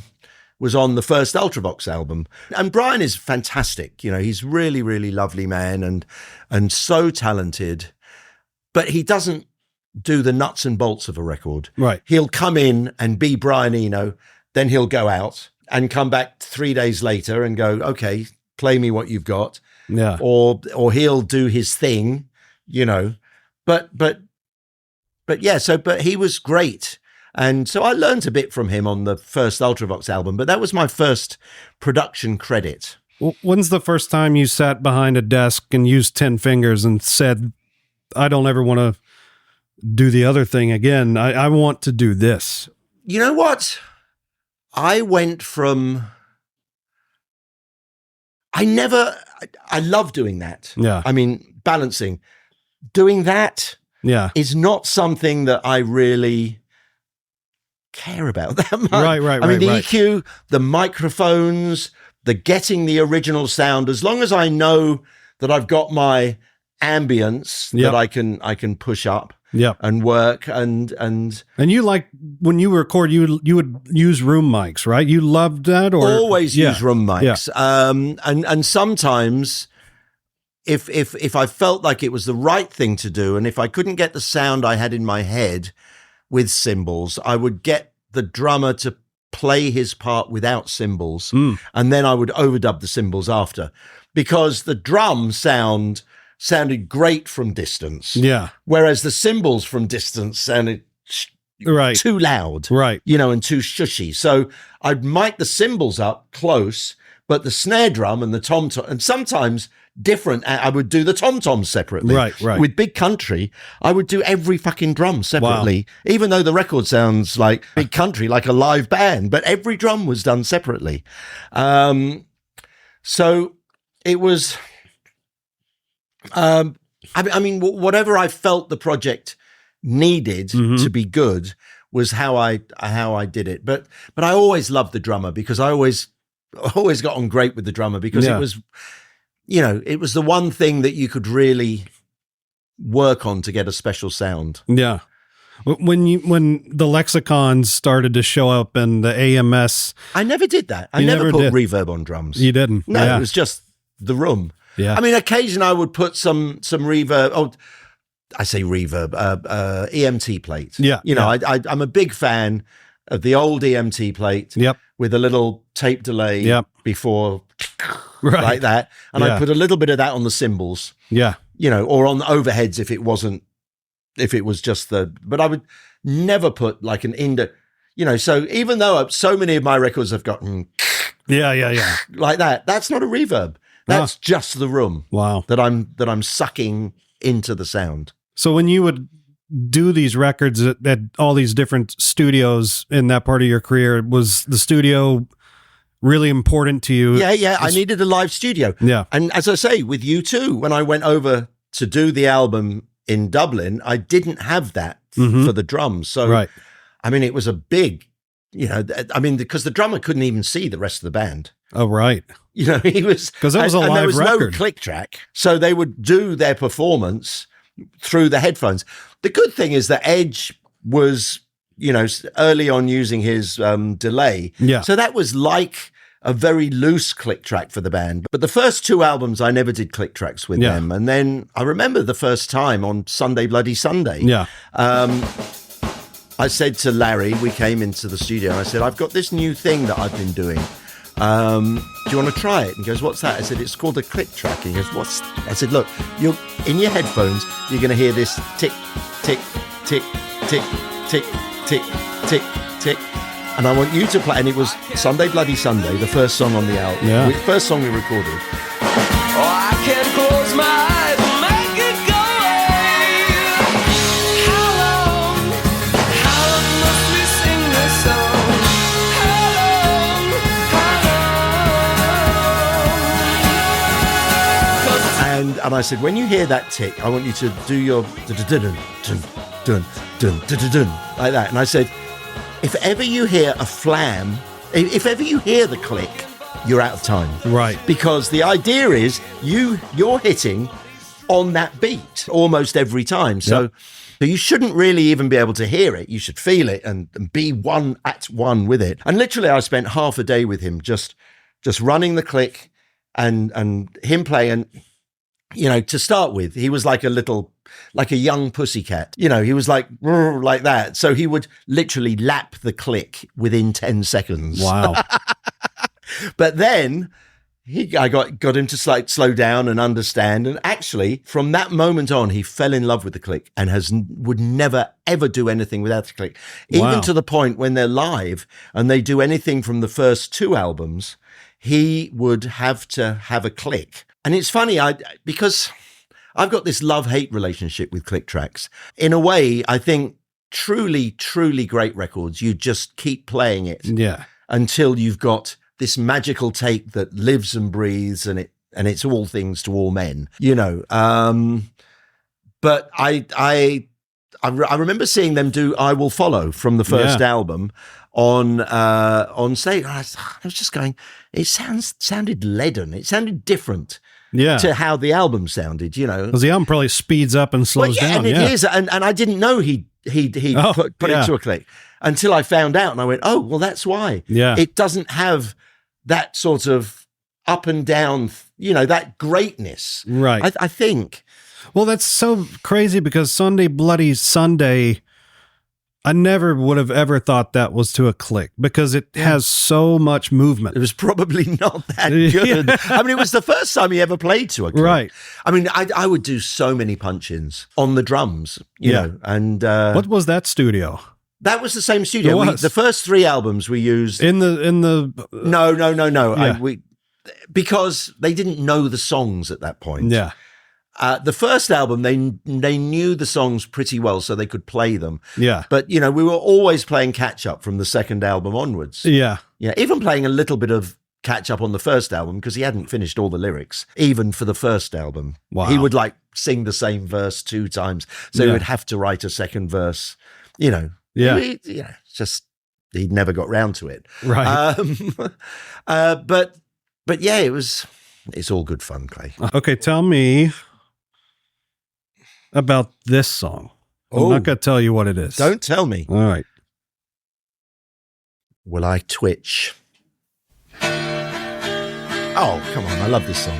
first Ultravox album. And Brian is fantastic. He's really, really lovely man and so talented. But he doesn't do the nuts and bolts of a record.
Right.
He'll come in and be Brian Eno, then he'll go out and come back 3 days later and go, okay, play me what you've got.
Yeah.
Or he'll do his thing, But he was great. And so I learned a bit from him on the first Ultravox album, but that was my first production credit.
When's the first time you sat behind a desk and used 10 fingers and said, I don't ever want to do the other thing again. I want to do this.
You know what? I went from, I love doing that.
Yeah.
I mean, balancing. Doing that is not something that I really care about that much.
Right.
I mean, the EQ, the microphones, the getting the original sound, as long as I know that I've got my ambience that I can push up and work and
you, like, when you record, you would use room mics, right? You loved that? Or
always use room mics. And sometimes if I felt like it was the right thing to do, and if I couldn't get the sound I had in my head with cymbals, I would get the drummer to play his part without cymbals, and then I would overdub the cymbals after, because the drum sounded great from distance.
Yeah.
Whereas the cymbals from distance sounded too loud.
Right.
And too shushy. So I'd mic the cymbals up close, but the snare drum and the tom-tom, and sometimes different, I would do the tom-toms separately.
Right.
With Big Country, I would do every fucking drum separately, even though the record sounds like Big Country, like a live band, but every drum was done separately. So it was... I mean, whatever I felt the project needed to be good was how I did it. But I always loved the drummer, because I always got on great with the drummer, because it was, it was the one thing that you could really work on to get a special sound.
Yeah. When the lexicons started to show up and the AMS,
I never did that. I never put reverb on drums.
You didn't?
No, it was just the room.
Yeah.
I mean, occasionally I would put some reverb. Oh, I say reverb, EMT plate.
Yeah.
I'm a big fan of the old EMT plate.
Yep.
With a little tape delay before, like that. And I put a little bit of that on the cymbals.
Yeah.
Or on the overheads if it was just but I would never put like an so even though so many of my records have gotten
yeah.
like that, that's not a reverb. That's just the room.
Wow.
That I'm sucking into the sound.
So when you would do these records at all these different studios in that part of your career, was the studio really important to you?
Yeah. I needed a live studio.
Yeah.
And as I say, with U2, when I went over to do the album in Dublin, I didn't have that for the drums. So,
right.
I mean, it was a big, because the drummer couldn't even see the rest of the band.
Oh, right.
He was,
because that was a live
and there was
record.
no click track. So they would do their performance through the headphones. The good thing is that Edge was, early on using his delay.
Yeah.
So that was like a very loose click track for the band. But the first 2 albums, I never did click tracks with them. And then I remember the first time on Sunday Bloody Sunday.
Yeah.
I said to Larry, we came into the studio, and I said, I've got this new thing that I've been doing. Do you want to try it? And he goes, what's that? I said, it's called a click track. And he goes, what's... I said, look, you're in your headphones, you're going to hear this tick, tick, tick, tick, tick, tick, tick, tick. And I want you to play. And it was Sunday Bloody Sunday, the first song on the album.
Yeah.
First song we recorded.
Oh, I can close my eyes and make it go away. How long must we sing this song? How long?
And I said, when you hear that tick, I want you to do your dun dun dun dun dun dun like that. And I said, if ever you hear a flam, if ever you hear the click, you're out of time.
Right.
Because the idea is you're hitting on that beat almost every time. So you shouldn't really even be able to hear it. You should feel it and be one with it. And literally I spent half a day with him just running the click and him playing. To start with, he was like a young pussycat. He was like that. So he would literally lap the click within 10 seconds.
Wow.
But then I got him to slow down and understand. And actually, from that moment on, he fell in love with the click and would never, ever do anything without the click.
Wow.
Even to the point when they're live and they do anything from the first 2 albums, he would have to have a click. And it's funny, because I've got this love-hate relationship with click tracks. In a way, I think truly, truly great records, you just keep playing it until you've got this magical take that lives and breathes, and it's all things to all men, But I remember seeing them do "I Will Follow" from the first album on stage. I was just going, it sounded leaden. It sounded different. To how the album sounded,
Because the album probably speeds up and slows down.
And it is, and I didn't know he put it to a click until I found out, and I went, oh, well, that's why.
Yeah,
it doesn't have that sort of up and down, that greatness.
Right.
I think.
Well, that's so crazy because Sunday Bloody Sunday, I never would have ever thought that was to a click because it has so much movement.
It was probably not that good. I mean, it was the first time he ever played to a click.
Right.
I mean, I would do so many punch-ins on the drums, you know, and...
what was that studio?
That was the same studio. The first 3 albums we used...
In the...
No.
Yeah.
Because they didn't know the songs at that point.
Yeah.
The first album, they knew the songs pretty well, so they could play them.
Yeah.
But, we were always playing catch-up from the second album onwards.
Yeah.
Yeah, even playing a little bit of catch-up on the first album, because he hadn't finished all the lyrics, even for the first album.
Wow.
He would, sing the same verse 2 times, so he would have to write a second verse,
Yeah.
He never got round to it.
Right.
But yeah, it's all good fun, Clay.
Okay, tell me about this song. I'm not going to tell you what it is.
Don't tell me.
All right.
Will I Twitch? Oh, come on. I love this song.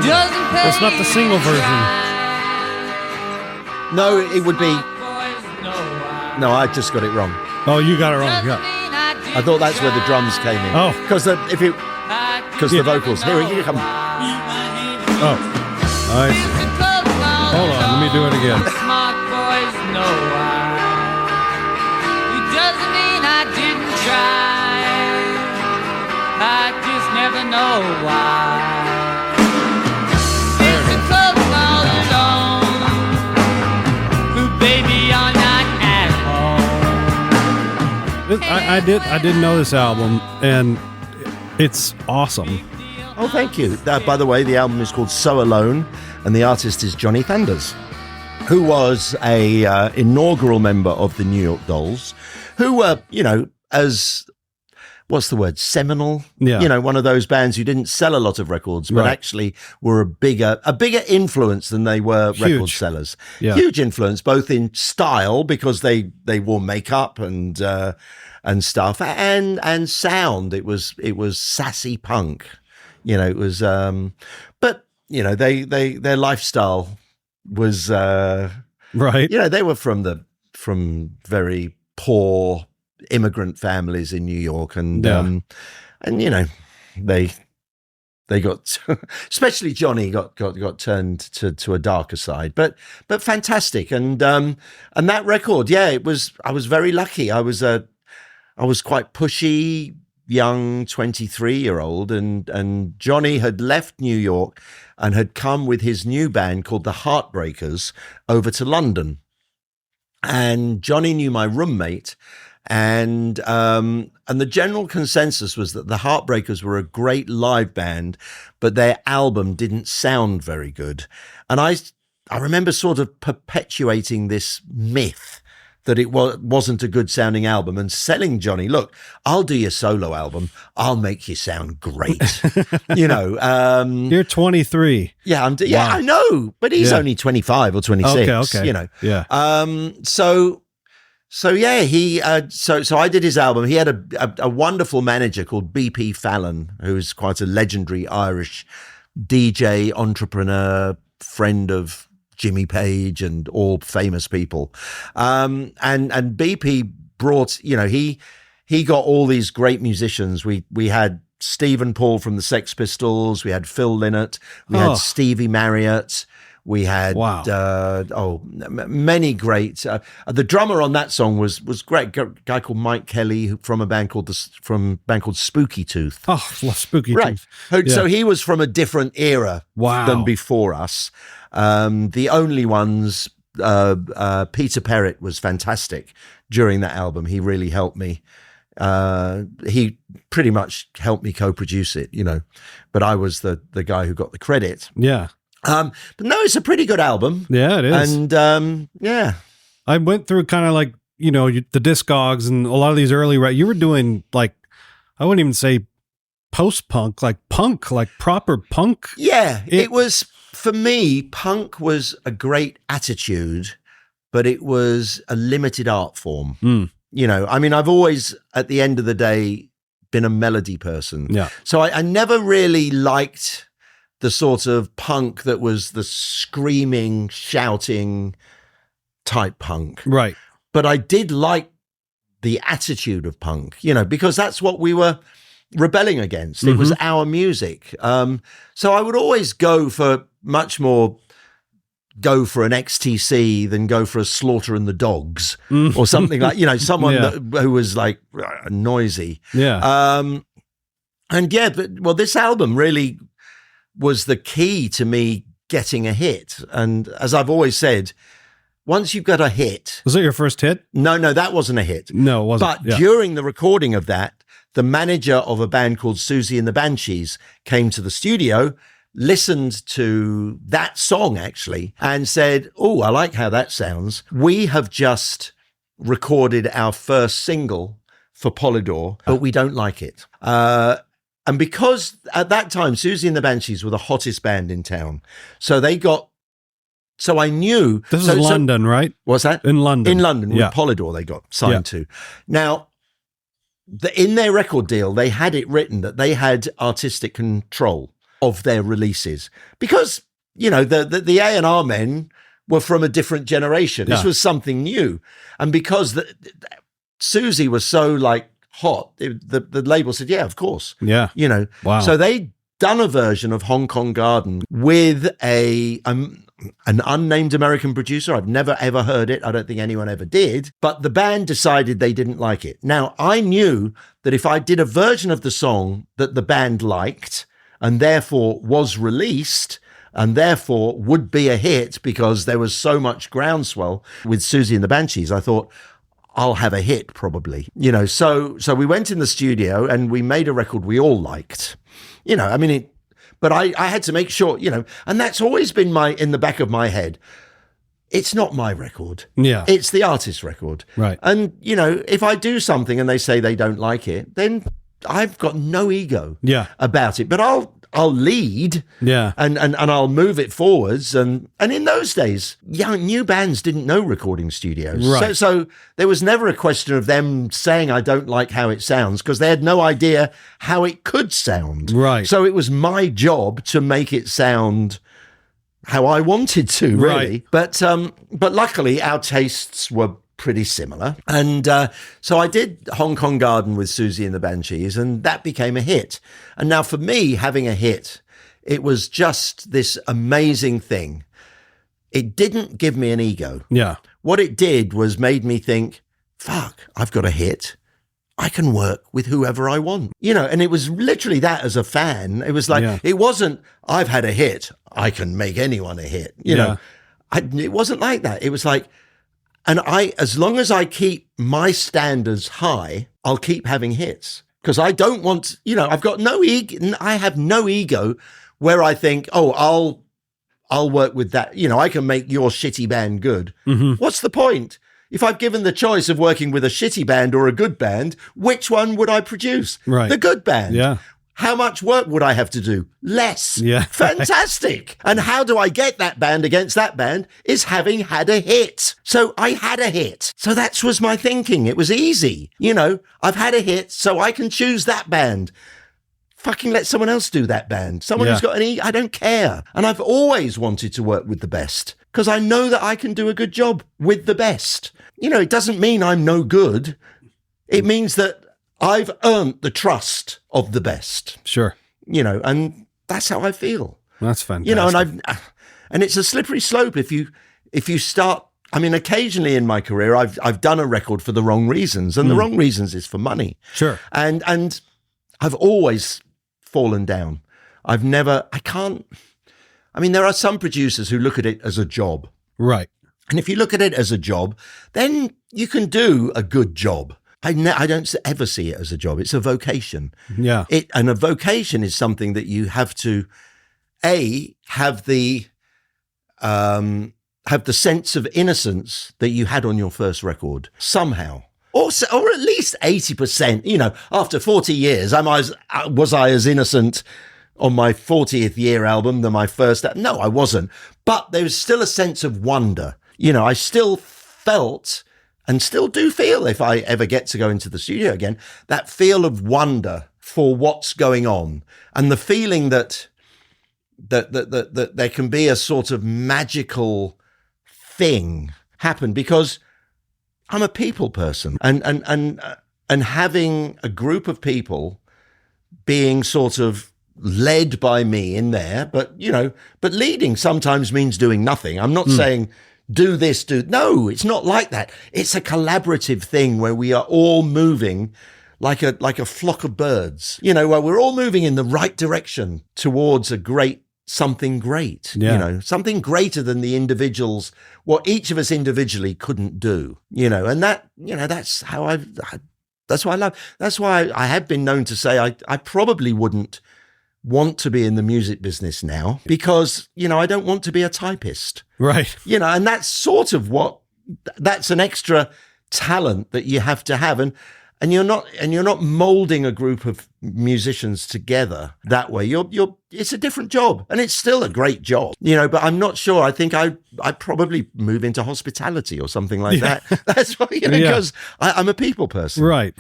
That's not the single version.
No, it would be... No, I just got it wrong.
Oh, you got it wrong. Yeah.
I thought that's where the drums came in.
Oh.
Because the vocals. Here we come.
Oh. I see. Hold on. Let me do it again.
Smart boys know why. It doesn't mean I didn't try.
I know why. Music clubs all alone. Ooh, baby, you're not at home.
I didn't know this album, and it's awesome.
Oh, thank you. By the way, the album is called So Alone, and the artist is Johnny Thunders, who was a inaugural member of the New York Dolls, who were, as what's the word, seminal?
Yeah.
One of those bands who didn't sell a lot of records, but
Right.
actually were a bigger influence than they were record sellers.
Yeah.
Huge influence, both in style because they wore makeup and stuff, and sound. It was sassy punk. It was, but their lifestyle was,
Right.
they were from very poor immigrant families in New York, and they got, especially Johnny got turned to a darker side, but fantastic, and that record, I was very lucky. I was quite pushy, young 23-year-old, and Johnny had left New York and had come with his new band called the Heartbreakers over to London. And Johnny knew my roommate, and the general consensus was that the Heartbreakers were a great live band, but their album didn't sound very good. And I remember sort of perpetuating this myth that it wasn't a good sounding album, and selling Johnny, look, I'll do your solo album. I'll make you sound great.
You're 23.
Yeah,
Wow.
I know, but he's only 25 or 26.
Okay. Yeah.
So I did his album. He had a wonderful manager called BP Fallon, who's quite a legendary Irish DJ, entrepreneur, friend of Jimmy Page and all famous people. And BP brought, he got all these great musicians. We had Steve and Paul from the Sex Pistols. We had Phil Lynott. We had Stevie Marriott. We had many great. The drummer on that song was great. A guy called Mike Kelly from a band called Spooky Tooth.
Oh, Spooky
Right.
Tooth.
So he was from a different era than before us. The only ones, Peter Perrett was fantastic during that album. He really helped me. He pretty much helped me co-produce it, but I was the guy who got the credit.
Yeah.
But no, it's a pretty good album.
Yeah, it is.
And
I went through kind of like, the Discogs and a lot of these early, you were doing like, I wouldn't even say post-punk, like punk, like proper punk.
Yeah, it was, for me, punk was a great attitude, but it was a limited art form. I've always, at the end of the day, been a melody person.
Yeah.
So I never really liked the sort of punk that was the screaming, shouting type punk. Right. But I did like the attitude of punk, because that's what we were rebelling against. It was our music. So I would always go for an XTC than go for a Slaughter and the Dogs or something like, someone who was like noisy.
Yeah.
But this album really was the key to me getting a hit. And as I've always said, once you've got a hit.
Was that your first hit?
No, that wasn't a hit.
No, it wasn't.
But during the recording of that, the manager of a band called Susie and the Banshees came to the studio, listened to that song actually, and said, "Oh, I like how that sounds. We have just recorded our first single for Polydor, but we don't like it." And because at that time, Susie and the Banshees were the hottest band in town. So I knew.
This is London, right?
What's that?
In London.
In London, with Polydor, they got signed to. Now, in their record deal, they had it written that they had artistic control of their releases because, the A&R men were from a different generation. This was something new. And because Susie was so like hot, the label said, yeah, of course.
Yeah.
Wow. So they done a version of Hong Kong Garden with an unnamed American producer. I've never ever heard it. I don't think anyone ever did. But the band decided they didn't like it. Now, I knew that if I did a version of the song that the band liked and therefore was released and therefore would be a hit because there was so much groundswell with Susie and the Banshees, I thought, I'll have a hit probably. So we went in the studio and we made a record we all liked. But I had to make sure, and that's always been in the back of my head. It's not my record.
Yeah.
It's the artist's record.
Right.
And, if I do something and they say they don't like it, then I've got no ego about it. But I'll lead and I'll move it forwards. And in those days, new bands didn't know recording studios.
Right.
So there was never a question of them saying, I don't like how it sounds, because they had no idea how it could sound.
Right.
So it was my job to make it sound how I wanted to, really. Right. But luckily our tastes were pretty similar. And so I did Hong Kong Garden with Susie and the Banshees, and that became a hit. And now for me, having a hit, it was just this amazing thing. It didn't give me an ego.
Yeah.
What it did was made me think, fuck, I've got a hit. I can work with whoever I want. And it was literally that as a fan. It was like, It wasn't, I've had a hit, I can make anyone a hit. It wasn't like that. It was like, and as long as I keep my standards high, I'll keep having hits. Because I don't want, I've got no ego. I have no ego where I think, oh, I'll work with that. I can make your shitty band good. Mm-hmm. What's the point? If I've given the choice of working with a shitty band or a good band, which one would I produce?
Right.
The good band.
Yeah.
How much work would I have to do? Less.
Yeah.
Fantastic. And how do I get that band against that band is having had a hit. So I had a hit. So that was my thinking. It was easy. I've had a hit, so I can choose that band. Fucking let someone else do that band. Someone who's got I don't care. And I've always wanted to work with the best because I know that I can do a good job with the best. It doesn't mean I'm no good. It means that I've earned the trust of the best.
Sure.
And that's how I feel.
That's fantastic.
And it's a slippery slope if you start. I mean, occasionally in my career, I've done a record for the wrong reasons, and the wrong reasons is for money.
Sure.
And I've always fallen down. There are some producers who look at it as a job. Right. And if you look at it as a job, then you can do a good job. I don't ever see it as a job. It's a vocation.
Yeah.
And a vocation is something that you have to, have the sense of innocence that you had on your first record somehow. Or at least 80%, after 40 years, was I as innocent on my 40th year album than my first? No, I wasn't. But there was still a sense of wonder. I still felt and still do feel, if I ever get to go into the studio again, that feel of wonder for what's going on, and the feeling that there can be a sort of magical thing happen, because I'm a people person, and having a group of people being sort of led by me in there, but leading sometimes means doing nothing. I'm not saying do this, no, it's not like that. It's a collaborative thing where we are all moving like a flock of birds, where we're all moving in the right direction towards something great, something greater than the individuals, what each of us individually couldn't do, and that's how that's why I love, that's why I have been known to say I probably wouldn't want to be in the music business now, because, I don't want to be a typist.
Right.
And that's sort of that's an extra talent that you have to have. And you're not molding a group of musicians together that way. It's a different job, and it's still a great job, but I'm not sure. I think I'd probably move into hospitality or something like that. That's why, because I'm a people person.
Right.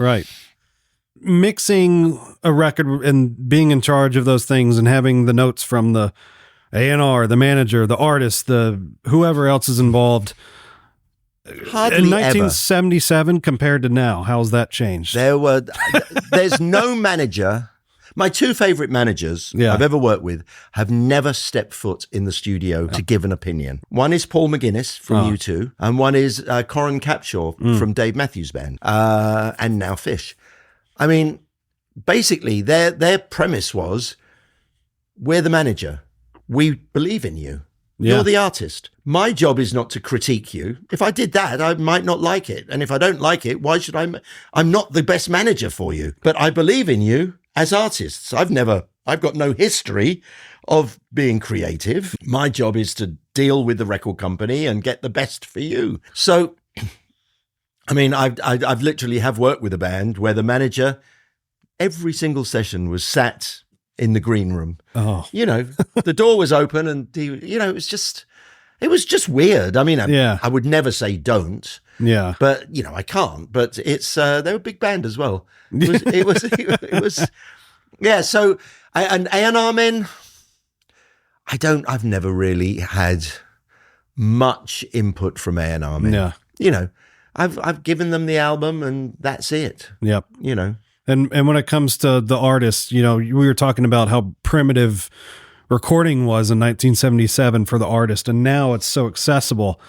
Mixing a record and being in charge of those things and having the notes from the A&R, the manager, the artist, the whoever else is involved.
Hardly
in 1977 compared to now, how's that changed?
There's no manager. My two favorite managers I've ever worked with have never stepped foot in the studio to give an opinion. One is Paul McGuinness from U2, and one is Corin Capshaw from Dave Matthews Band, and now Fish. I mean, basically, their premise was, we're the manager. We believe in you. You're the artist. My job is not to critique you. If I did that, I might not like it. And if I don't like it, why should I'm not the best manager for you. But I believe in you as artists. I've got no history of being creative. My job is to deal with the record company and get the best for you. So, I mean, I've literally have worked with a band where the manager, every single session was sat in the green room. Oh, you know, the door was open, and it was just weird. I mean, I would never say don't. Yeah, but I can't. But it's they were a big band as well. It was yeah. So and A&R men, I've never really had much input from A&R men. Yeah, I've given them the album, and that's it. Yep.
And when it comes to the artists, we were talking about how primitive recording was in 1977 for the artist, and now it's so accessible.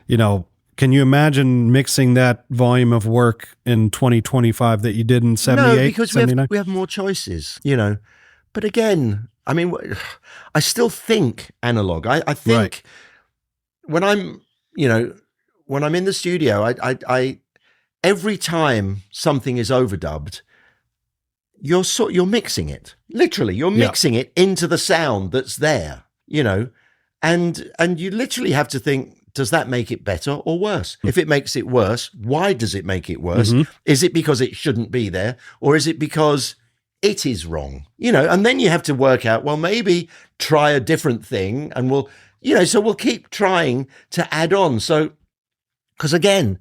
Can you imagine mixing that volume of work in 2025 that you did in 78?
No, because we have more choices, But again, I mean, I still think analog. I think when I'm in the studio, I every time something is overdubbed, you're mixing it. Literally, you're mixing it into the sound that's there, and you literally have to think, does that make it better or worse? If it makes it worse, why does it make it worse? Mm-hmm. Is it because it shouldn't be there, or is it because it is wrong? And then you have to work out, well, maybe try a different thing, and so we'll keep trying to add on. So, because again,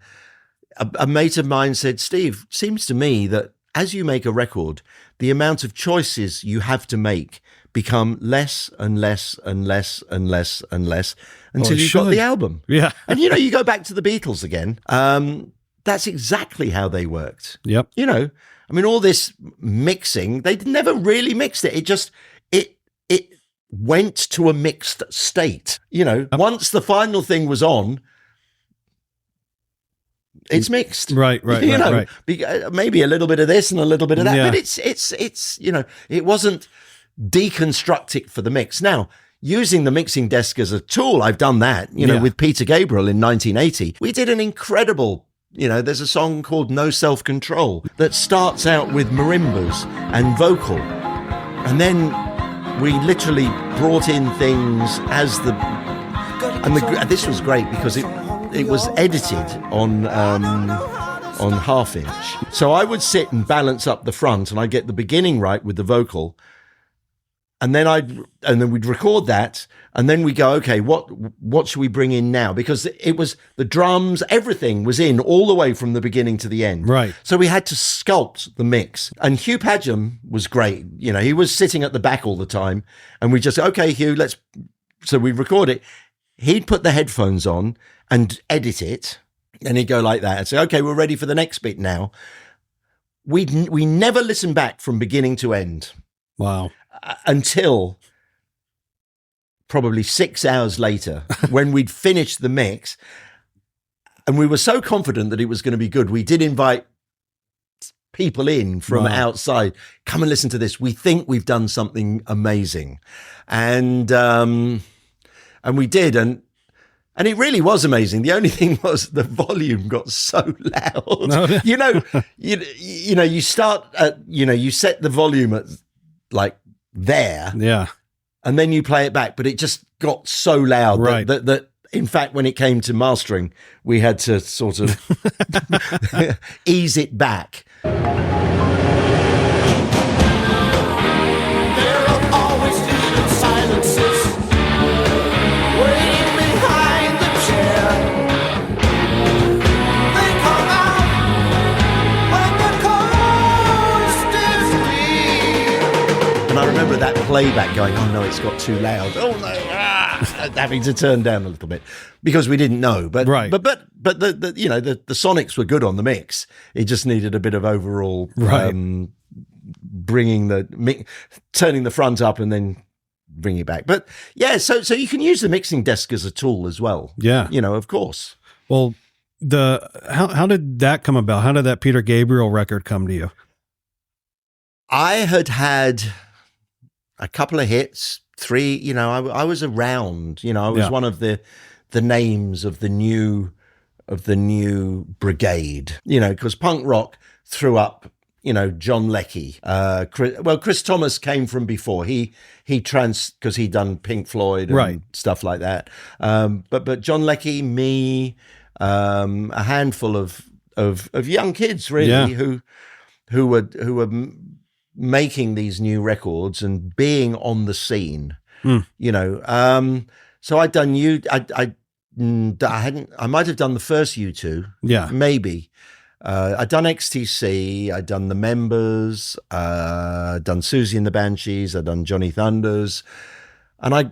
a mate of mine said, Steve, seems to me that as you make a record, the amount of choices you have to make become less and less and less and less and less until you've got the album. Yeah. And, you go back to the Beatles again. That's exactly how they worked. Yep. I mean, all this mixing, they never really mixed it. It just, it went to a mixed state. Once the final thing was on, it's mixed. Right. Maybe a little bit of this and a little bit of that, but it's it wasn't deconstruct it for the mix. Now, using the mixing desk as a tool, I've done that, with Peter Gabriel in 1980. We did an incredible, there's a song called No Self-Control that starts out with marimbas and vocal. And then we literally brought in things as this was great because it was edited on half inch. So I would sit and balance up the front, and I'd get the beginning right with the vocal. And then we'd record that, and then we go, okay, what should we bring in now? Because it was the drums, everything was in all the way from the beginning to the end. Right. So we had to sculpt the mix. And Hugh Padgham was great. He was sitting at the back all the time, and we just, okay, Hugh, so we record it. He'd put the headphones on and edit it, and he'd go like that and say, okay, we're ready for the next bit now. We never listened back from beginning to end. Wow. Until probably 6 hours later, when we'd finished the mix, and we were so confident that it was going to be good, we did invite people in from outside. Come and listen to this. We think we've done something amazing. And we did, and it really was amazing. The only thing was the volume got so loud. No. You start at, you set the volume at like there. Yeah. And then you play it back, but it just got so loud that in fact, when it came to mastering, we had to sort of ease it back. And I remember that playback going, oh no, it's got too loud. Oh no, having to turn down a little bit because we didn't know. But the sonics were good on the mix. It just needed a bit of overall turning the front up and then bring it back. But yeah, so you can use the mixing desk as a tool as well.
Yeah.
Of course.
Well, how did that come about? How did that Peter Gabriel record come to you?
I had a couple of hits, 3, I was around, I was one of the names of the new brigade, because punk rock threw up, John Leckie. Chris Thomas came from before. Because he'd done Pink Floyd and stuff like that. But John Leckie, me, a handful of young kids really who were making these new records and being on the scene, so I'd done I might have done the first U2, maybe. I'd done XTC, I'd done the Members, I'd done Susie and the Banshees, I'd done Johnny Thunders, and I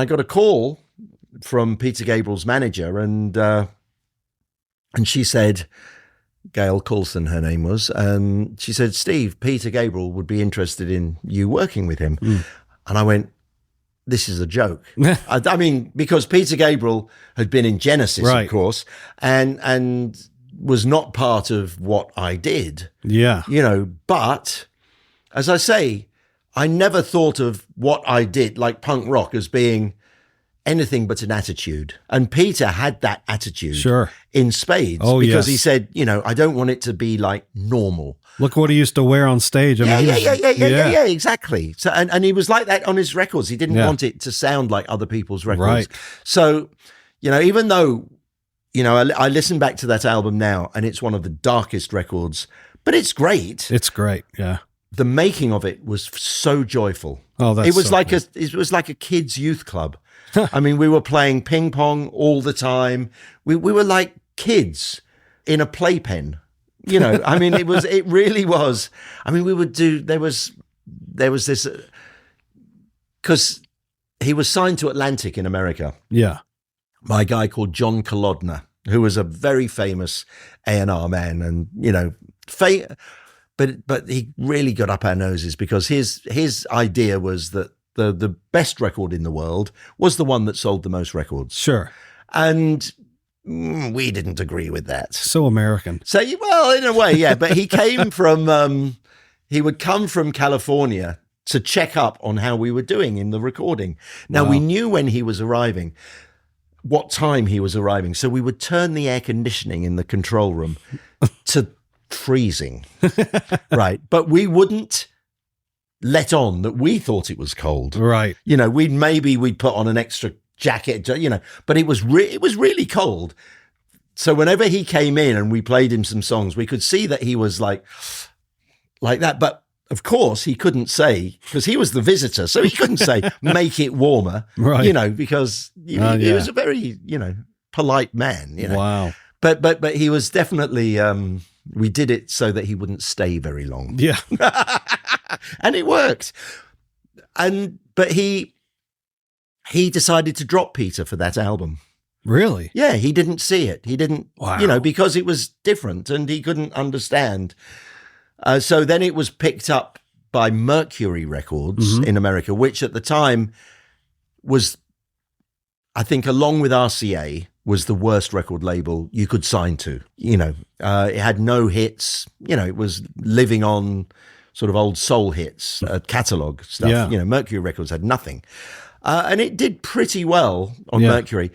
got a call from Peter Gabriel's manager, and she said, Gail Coulson, her name was, and she said, Steve, Peter Gabriel would be interested in you working with him. And I went, this is a joke. I mean, because Peter Gabriel had been in Genesis, of course, and was not part of what I did. Yeah. But as I say, I never thought of what I did, like punk rock, as being anything but an attitude. And Peter had that attitude in spades. Because he said, I don't want it to be like normal.
Look what he used to wear on stage.
Yeah, exactly. So, and he was like that on his records. He didn't want it to sound like other people's records.
Right.
So, even though, I listen back to that album now and it's one of the darkest records, but it's great.
It's great. Yeah.
The making of it was so joyful.
Oh, that's
it was
so
like
cool.
it was like a kids' youth club. I mean, we were playing ping pong all the time. We were like kids in a playpen. I mean, it really was. I mean, we would do. There was this because he was signed to Atlantic in America.
Yeah,
by a guy called John Kolodner, who was a very famous A&R man, and but he really got up our noses because his idea was that the best record in the world was the one that sold the most records.
Sure.
And we didn't agree with that.
So American.
So, well, in a way, yeah. But he came from, he would come from California to check up on how we were doing in the recording. Now, we knew when he was arriving, what time he was arriving. So we would turn the air conditioning in the control room to freezing. Right. But we wouldn't let on that we thought it was cold.
Right.
We'd put on an extra jacket, but it was really cold. So whenever he came in and we played him some songs, we could see that he was like that. But of course he couldn't say, because he was the visitor, so he couldn't say, make it warmer,
right.
Because he was a very, polite man,
Wow.
But he was definitely, we did it so that he wouldn't stay very long.
Yeah.
And it worked. But he decided to drop Peter for that album.
Really?
Yeah, he didn't see it. He didn't,
Wow.
Because it was different and he couldn't understand. So then it was picked up by Mercury Records in America, which at the time was, I think, along with RCA, was the worst record label you could sign to. It had no hits. It was living on sort of old soul hits, catalog stuff.
Yeah.
Mercury Records had nothing. And it did pretty well on Mercury.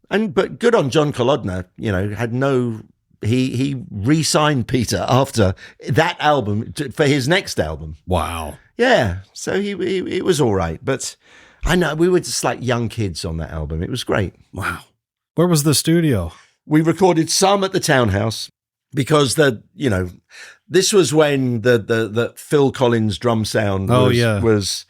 But good on John Kolodner, had no... He re-signed Peter after that album for his next album.
Wow.
Yeah, so it was all right. But I know, we were just like young kids on that album. It was great.
Wow. Where was the studio?
We recorded some at the Townhouse because this was when the Phil Collins drum sound was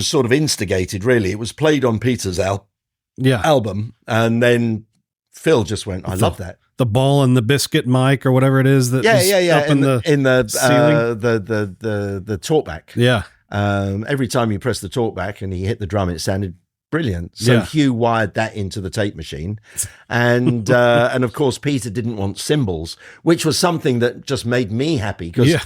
sort of instigated, really. It was played on Peter's album, and then Phil just went, I love that.
The ball and the biscuit mic or whatever it is that up in the ceiling.
The talkback.
Yeah.
Every time you press the talkback and he hit the drum, it sounded brilliant. So Hugh wired that into the tape machine, and of course Peter didn't want cymbals, which was something that just made me happy because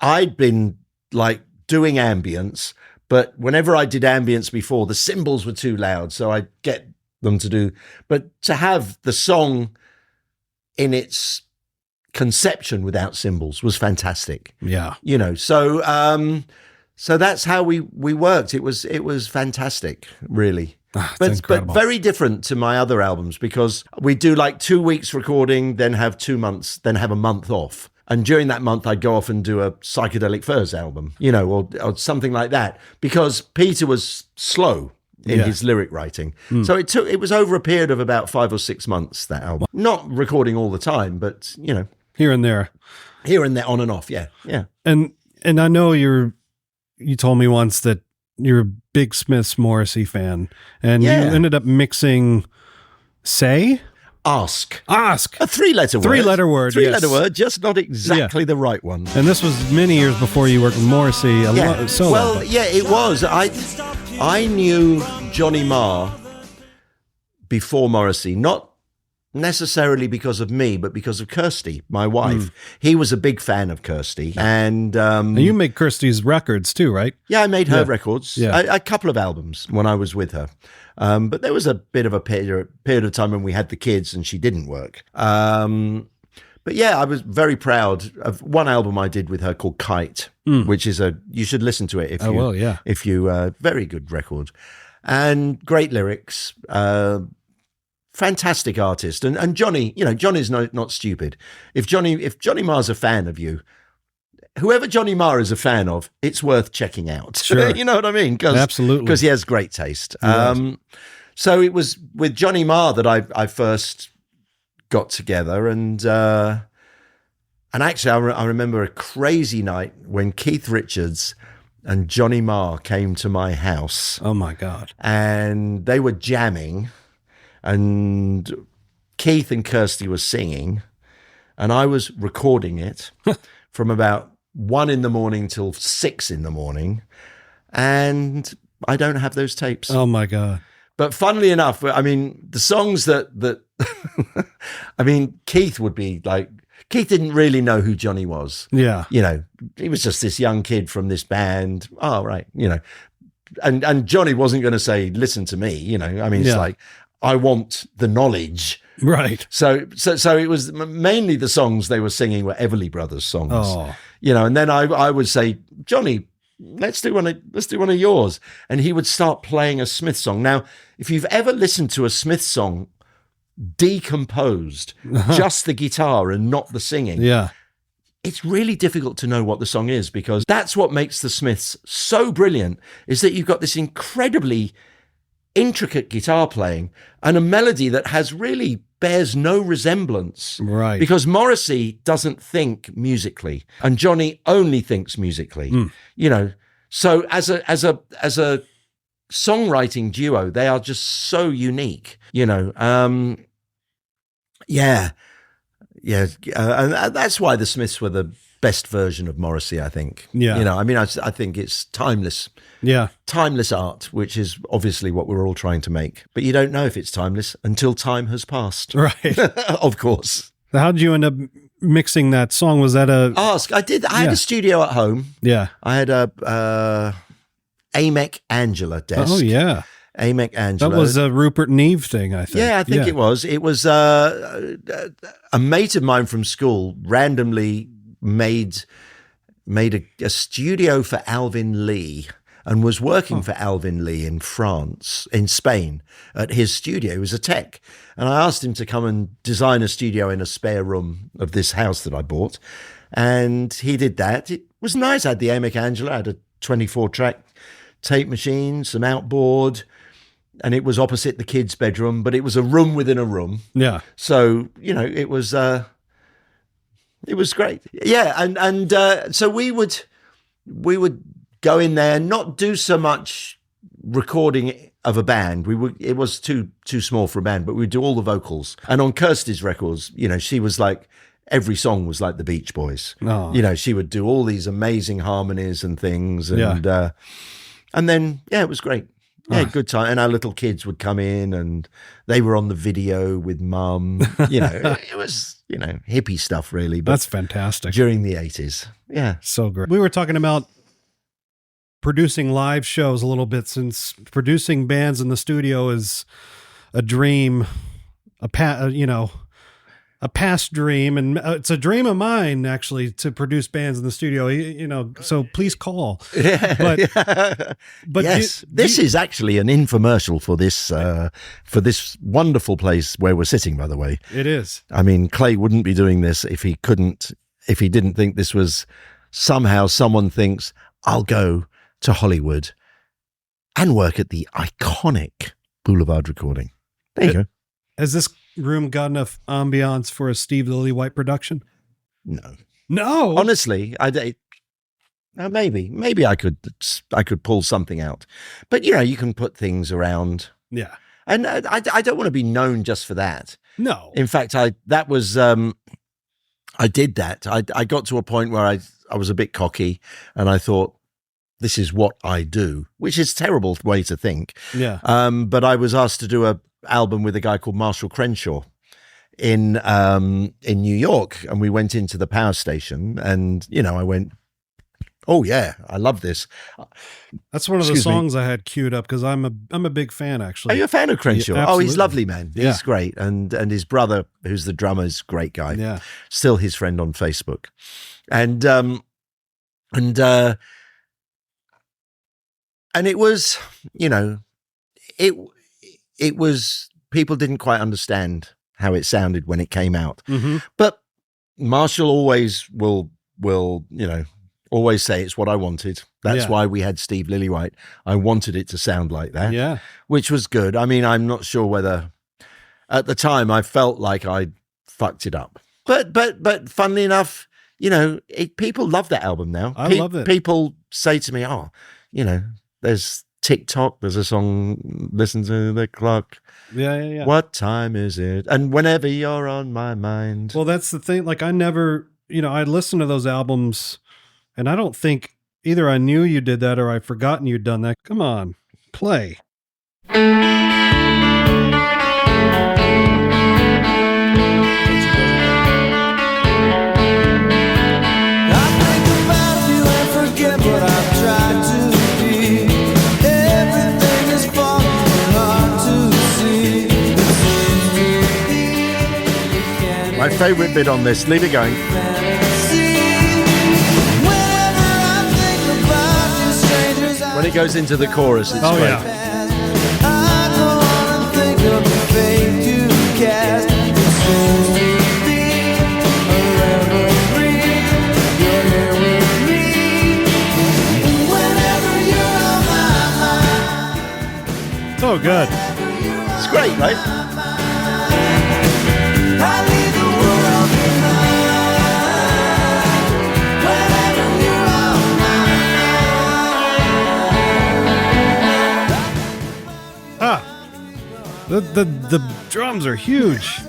I'd been like doing ambience, but whenever I did ambience before, the cymbals were too loud, so I'd get them to do. But to have the song in its conception without cymbals was fantastic.
Yeah.
You know, so that's how we worked. It was fantastic, really.
It's
But very different to my other albums, because we do like 2 weeks recording, then have 2 months, then have a month off. And during that month, I'd go off and do a Psychedelic Furs album, you know, or something like that, because Peter was slow in his lyric writing. So it was over a period of about 5 or 6 months, that album. Not recording all the time, but, you know.
Here and there.
Here and there, on and off, yeah.
And I know you told me once that you're a big Smiths Morrissey fan, and you ended up mixing
Ask.
A
three-letter word.
Three-letter word,
Three-letter word, just not exactly the right one.
And this was many years before you worked with Morrissey solo.
Well, yeah, it was. I knew Johnny Marr before Morrissey, not necessarily because of me, but because of Kirsty, my wife. He was a big fan of Kirsty. And
you made Kirsty's records too, right?
Yeah, I made her records.
Yeah.
A couple of albums when I was with her. But there was a bit of a period of time when we had the kids and she didn't work. But yeah, I was very proud of one album I did with her called Kite, which is you should listen to it if you very good record. And great lyrics, fantastic artist. And Johnny, you know, Johnny's not stupid. If Johnny Marr's a fan of you, whoever Johnny Marr is a fan of, it's worth checking out.
Sure.
You know what I mean?
Absolutely.
Because he has great taste. So it was with Johnny Marr that I first got together, and actually I remember a crazy night when Keith Richards and Johnny Marr came to my house.
Oh my God.
And they were jamming, and Keith and Kirsty were singing, and I was recording it from about 1 a.m. till 6 a.m, and I don't have those tapes.
Oh my God.
But funnily enough, I mean, the songs that I mean, Keith didn't really know who Johnny was.
Yeah.
You know, he was just this young kid from this band. Oh, right. You know, and Johnny wasn't going to say, listen to me, you know, I mean, it's like, I want the knowledge.
Right.
So it was mainly the songs they were singing were Everly Brothers songs, you know, and then I would say, Johnny, let's do one of yours. And he would start playing a Smith song. Now, if you've ever listened to a Smith song decomposed, just the guitar and not the singing, it's really difficult to know what the song is, because that's what makes the Smiths so brilliant, is that you've got this incredibly intricate guitar playing and a melody that really bears no resemblance.
Right.
Because Morrissey doesn't think musically and Johnny only thinks musically. You know, so as a songwriting duo, they are just so unique, you know. And that's why the Smiths were the best version of Morrissey, I think.
Yeah.
You know, I mean, I think it's timeless.
Yeah.
Timeless art, which is obviously what we're all trying to make. But you don't know if it's timeless until time has passed.
Right.
Of course.
How did you end up mixing that song? Was that
Ask. I did. I had a studio at home.
Yeah.
I had a AMEC Angela desk.
Oh, yeah.
AMEC Angela.
That was a Rupert Neve thing, I think.
Yeah, I think it was. It was a mate of mine from school randomly made a studio for Alvin Lee and was working for Alvin Lee in Spain at his studio. He was a tech. And I asked him to come and design a studio in a spare room of this house that I bought. And he did that. It was nice. I had the AMEC Angela. I had a 24-track tape machine, some outboard, and it was opposite the kids' bedroom, but it was a room within a room.
Yeah.
So, you know, it was great. Yeah. And so we would go in there, not do so much recording of a band. It was too small for a band, but we'd do all the vocals. And on Kirsty's records, you know, she was like, every song was like the Beach Boys.
Oh.
You know, she would do all these amazing harmonies and things. And, and then, it was great. Yeah, good time. And our little kids would come in and they were on the video with mum. It was, hippie stuff really. But
That's fantastic.
during the 80s. Yeah.
So great. We were talking about producing live shows a little bit, since producing bands in the studio is a dream, a past dream, and it's a dream of mine actually to produce bands in the studio. So please call.
Yeah,
But
yes, this is actually an infomercial for this wonderful place where we're sitting. By the way,
it is.
I mean, Clay wouldn't be doing this if he didn't think this was somehow someone thinks I'll go to Hollywood and work at the iconic Boulevard Recording. There you go.
Has this room got enough ambiance for a Steve Lillywhite production?
No. Honestly, maybe I could pull something out, but you can put things around.
Yeah,
and I don't want to be known just for that.
No,
in fact, I did that. I got to a point where I was a bit cocky, and I thought, this is what I do, which is a terrible way to think.
Yeah.
But I was asked to do a album with a guy called Marshall Crenshaw in New York, and we went into the power station, and I went, oh yeah, I love this.
That's one of the songs I had queued up because I'm a big fan actually.
Are you a fan of Crenshaw?
Yeah,
oh, he's lovely, man.
Yeah.
He's great, and his brother, who's the drummer, is a great guy.
Yeah,
still his friend on Facebook, and it was, it was, people didn't quite understand how it sounded when it came out.
Mm-hmm.
But Marshall always will, always say it's what I wanted. That's why we had Steve Lillywhite. I wanted it to sound like that.
Yeah.
Which was good. I mean, I'm not sure whether at the time I felt like I fucked it up. But funnily enough, people love that album now.
I love it.
People say to me, there's TikTok, there's a song, listen to the clock.
Yeah.
What time is it? And whenever you're on my mind.
Well, that's the thing. Like I never, I listened to those albums and I don't think either I knew you did that or I'd forgotten you'd done that. Come on, play.
My favorite bit on this, leave it going. When it goes into the chorus, it's great.
Yeah. So good.
It's great, right?
The drums are huge.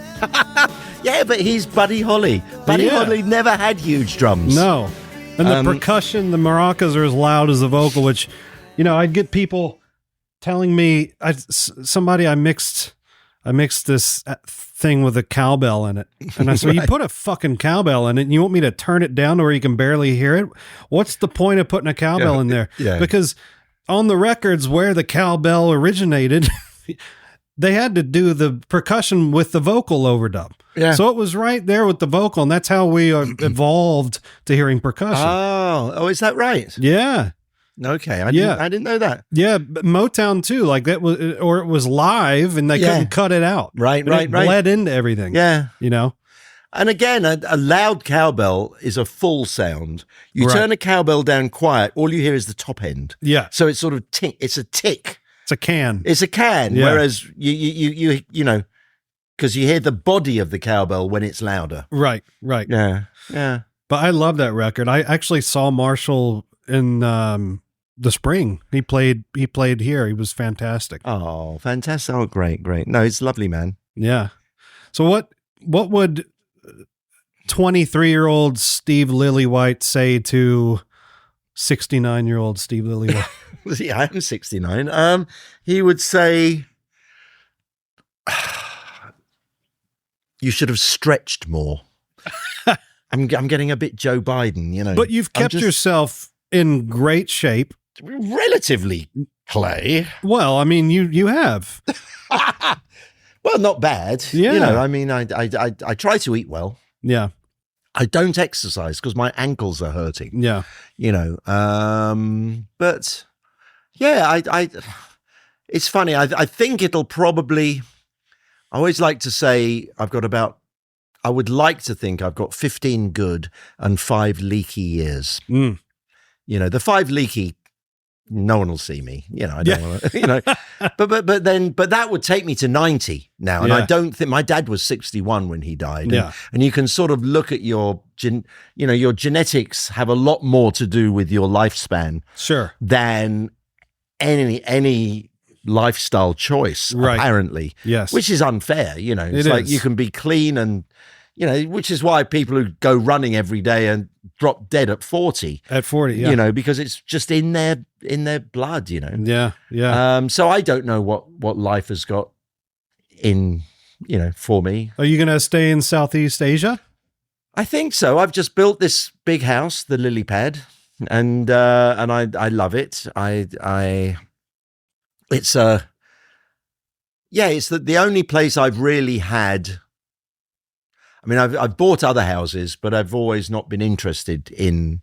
Yeah, but he's Buddy Holly. Buddy Holly never had huge drums.
No. And the percussion, the maracas are as loud as the vocal, which, I'd get people telling me, I mixed this thing with a cowbell in it. And I said,
Right.
You put a fucking cowbell in it and you want me to turn it down to where you can barely hear it? What's the point of putting a cowbell in there?
Yeah.
Because on the records where the cowbell originated, they had to do the percussion with the vocal overdub.
Yeah.
So it was right there with the vocal, and that's how we evolved to hearing percussion.
Oh, is that right?
Yeah.
Okay, I didn't know that.
Yeah, but Motown too, like that was, or it was live and they couldn't cut it out.
Right.
It bled into everything.
Yeah.
And
again, a loud cowbell is a full sound. You turn a cowbell down quiet, all you hear is the top end.
Yeah.
So it's sort of it's a tick.
It's a can.
It's a can.
Yeah.
Whereas you because you hear the body of the cowbell when it's louder.
Right.
Yeah.
But I love that record. I actually saw Marshall in the spring. He played here. He was fantastic.
Oh, fantastic. Oh, great. No, it's lovely, man.
Yeah. So what would 23-year-old Steve Lillywhite say to 69-year-old Steve Lillywhite?
yeah, I am 69. He would say, you should have stretched more. I'm getting a bit Joe Biden, you know.
But you've kept yourself in great shape.
Relatively, Clay.
Well, I mean, you have.
Well, not bad.
Yeah.
You know, I mean, I try to eat well.
Yeah.
I don't exercise because my ankles are hurting.
Yeah.
You know, but yeah, it's funny. I think it'll probably, I always like to say I would like to think I've got 15 good and 5 leaky years.
Mm.
You know, the 5 leaky, no one will see me. You know, I don't want to, you know, but that would take me to 90 now. And I don't think, my dad was 61 when he died.
Yeah.
And you can sort of look at your genetics have a lot more to do with your lifespan.
Sure.
Than any lifestyle choice,
Right.
apparently.
Yes.
Which is unfair, you know. It's
It
like
is.
you can be clean and, you know, which is why people who go running every day and drop dead at 40.
At 40, yeah.
You know, because it's just in their blood, you know.
Yeah. Yeah.
So I don't know what life has got in, you know, for me.
Are you going to stay in Southeast Asia?
I think so. I've just built this big house, the lily pad, and I love it. It's the only place I've really had. I mean, I've bought other houses, but I've always not been interested in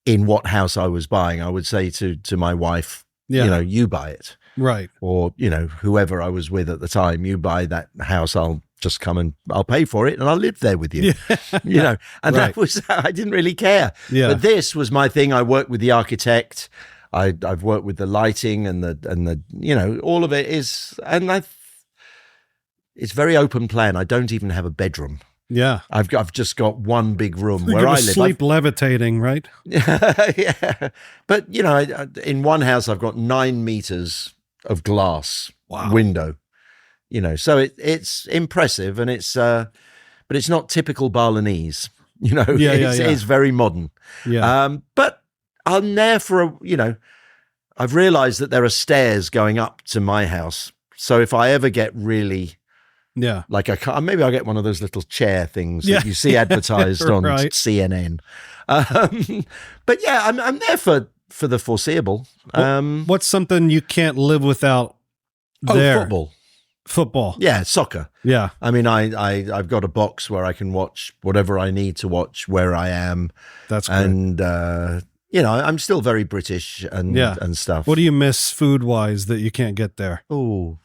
what house I was buying. I would say to my wife,
Yeah.
you know, you buy it,
Right.
or you know, whoever I was with at the time, you buy that house. I'll just come and I'll pay for it, and I'll live there with you. You know, and
Right.
that was I didn't really care.
Yeah.
But this was my thing. I worked with the architect. I've worked with the lighting and the you know, all of it is, and it's very open plan. I don't even have a bedroom.
Yeah.
I've just got one big room
You're
where
gonna
I live.
sleep levitating, right?
Yeah, but you know, in one house I've got 9 meters of glass window. You know, so it's impressive, and it's but it's not typical Balinese. You know,
Yeah,
it's very modern.
Yeah.
But I'm there for I've realized that there are stairs going up to my house. So if I ever get really
Yeah.
like maybe I'll get one of those little chair things
Yeah.
that you see advertised on
Right.
CNN. But yeah, I'm there for the foreseeable.
What's something you can't live without there?
Football.
Football.
Yeah, soccer.
Yeah.
I mean, I've got a box where I can watch whatever I need to watch where I am.
That's great.
And you know, I'm still very British and stuff.
What do you miss food-wise that you can't get there?
Oh,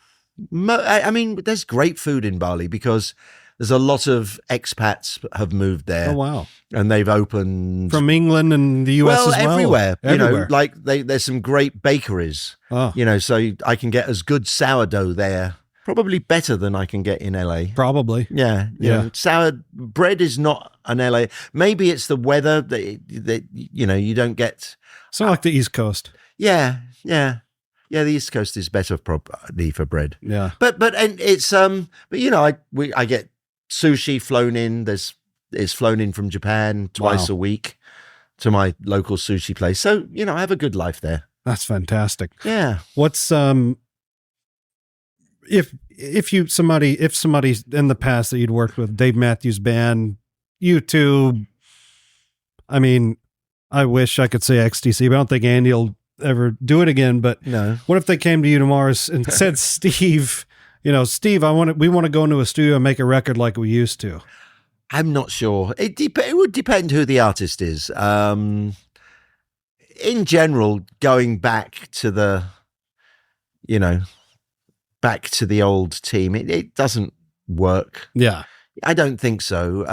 I mean, there's great food in Bali because there's a lot of expats have moved there.
Oh, wow.
And they've opened
From England and the US as well?
everywhere. You know,
Everywhere.
like there's some great bakeries.
Oh,
You know, so I can get as good sourdough there, probably better than I can get in LA.
probably.
Yeah, you
Yeah.
know, sour bread is not an LA. Maybe it's the weather that you know you don't get.
It's not like the East Coast.
Yeah. The East Coast is better probably for bread.
Yeah.
But and it's but you know I get sushi flown in. It's flown in from Japan twice
Wow.
a week to my local sushi place. So you know I have a good life there.
That's fantastic.
Yeah.
What's if somebody in the past that you'd worked with, Dave Matthews Band, YouTube, I mean, I wish I could say XTC, but I don't think Andy will ever do it again. But
No.
what if they came to you tomorrow and said, Steve, Steve, we want to go into a studio and make a record like we used to?
I'm not sure. It would depend who the artist is. In general, going back to the old team, it doesn't work.
Yeah.
I don't think so.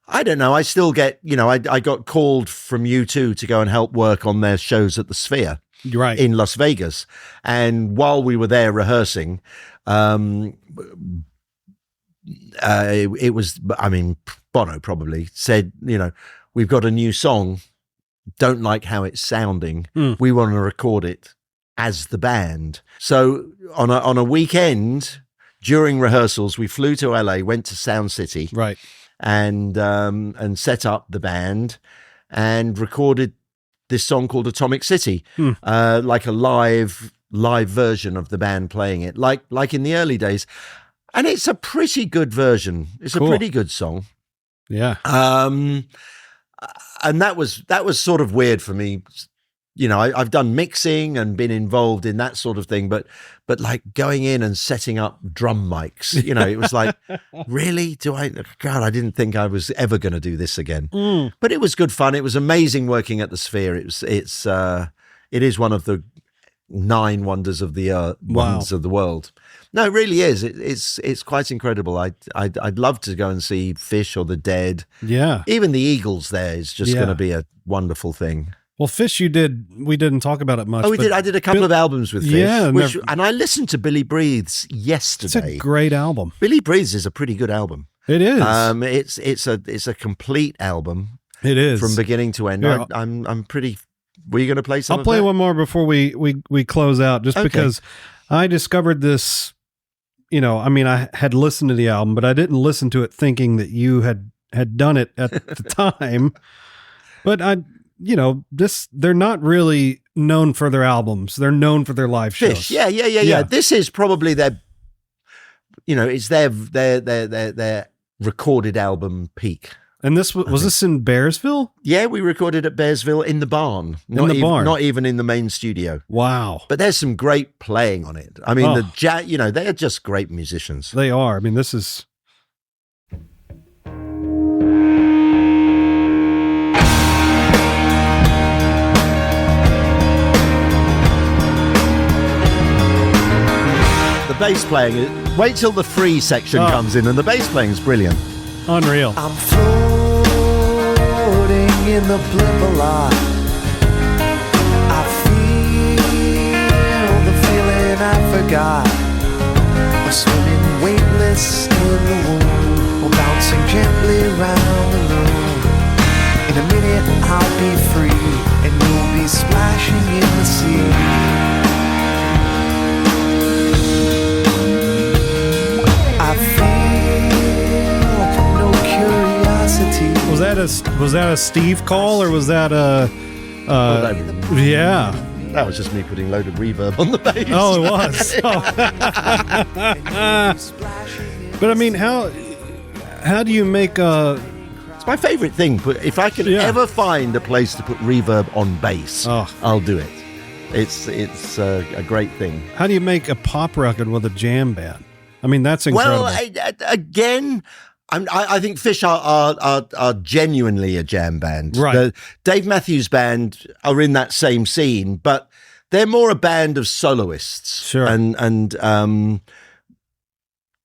I don't know. I still get, I got called from U2 to go and help work on their shows at the Sphere.
You're right.
In Las Vegas. And while we were there rehearsing, it was, Bono probably said, we've got a new song. Don't like how it's sounding. We want to record it as the band. So on a weekend during rehearsals, we flew to LA, went to Sound City,
Right.
and set up the band and recorded this song called Atomic City, like a live version of the band playing it, like in the early days. And it's a pretty good version. It's
Cool.
a pretty good song.
Yeah.
And that was sort of weird for me. You know, I've done mixing and been involved in that sort of thing, but like going in and setting up drum mics, you know, it was like, really? God, I didn't think I was ever going to do this again. But it was good fun. It was amazing working at the Sphere. It is one of the 9 wonders of the wonders of the world. No, it really is. It's quite incredible. I'd love to go and see Fish or the Dead.
Yeah.
Even the Eagles there is just going to be a wonderful thing.
Well, Fish, we didn't talk about it much.
Oh, we did. I did a couple of albums with Fish.
Yeah.
And I listened to Billy Breathes yesterday.
It's a great album.
Billy Breathes is a pretty good album.
It is.
It's a complete album.
It is.
From beginning to end.
Yeah.
I'm pretty. Were you going to play some?
I'll play one more before we close out, just because I discovered this. You know, I mean, I had listened to the album, but I didn't listen to it thinking that you had done it at the time. But they're not really known for their albums. They're known for their live shows.
Fish. Yeah. This is probably their, it's their recorded album peak.
And this was this in Bearsville?
Yeah, we recorded at Bearsville in the barn.
Barn.
Not even in the main studio.
Wow.
But there's some great playing on it. I mean, they're just great musicians.
They are. I mean, this is...
The bass playing, wait till the free section comes in, and the bass playing is brilliant.
Unreal.
I'm floating in the blimp a lot. I feel the feeling I forgot. We're swimming weightless in the womb. We're bouncing gently round the room. In a minute I'll be free, and you'll be splashing in the sea. I feel no curiosity.
Was that a Steve call, or was that a? Yeah.
That was just me putting loaded reverb on the bass.
Oh, it was. But I mean, how do you make a?
It's my favorite thing. But if I can ever find a place to put reverb on bass, I'll do it. It's a great thing.
How do you make a pop record with a jam band? I mean, that's incredible.
Well, again, I think Fish are genuinely a jam band.
Right.
The Dave Matthews Band are in that same scene, but they're more a band of soloists.
Sure.
And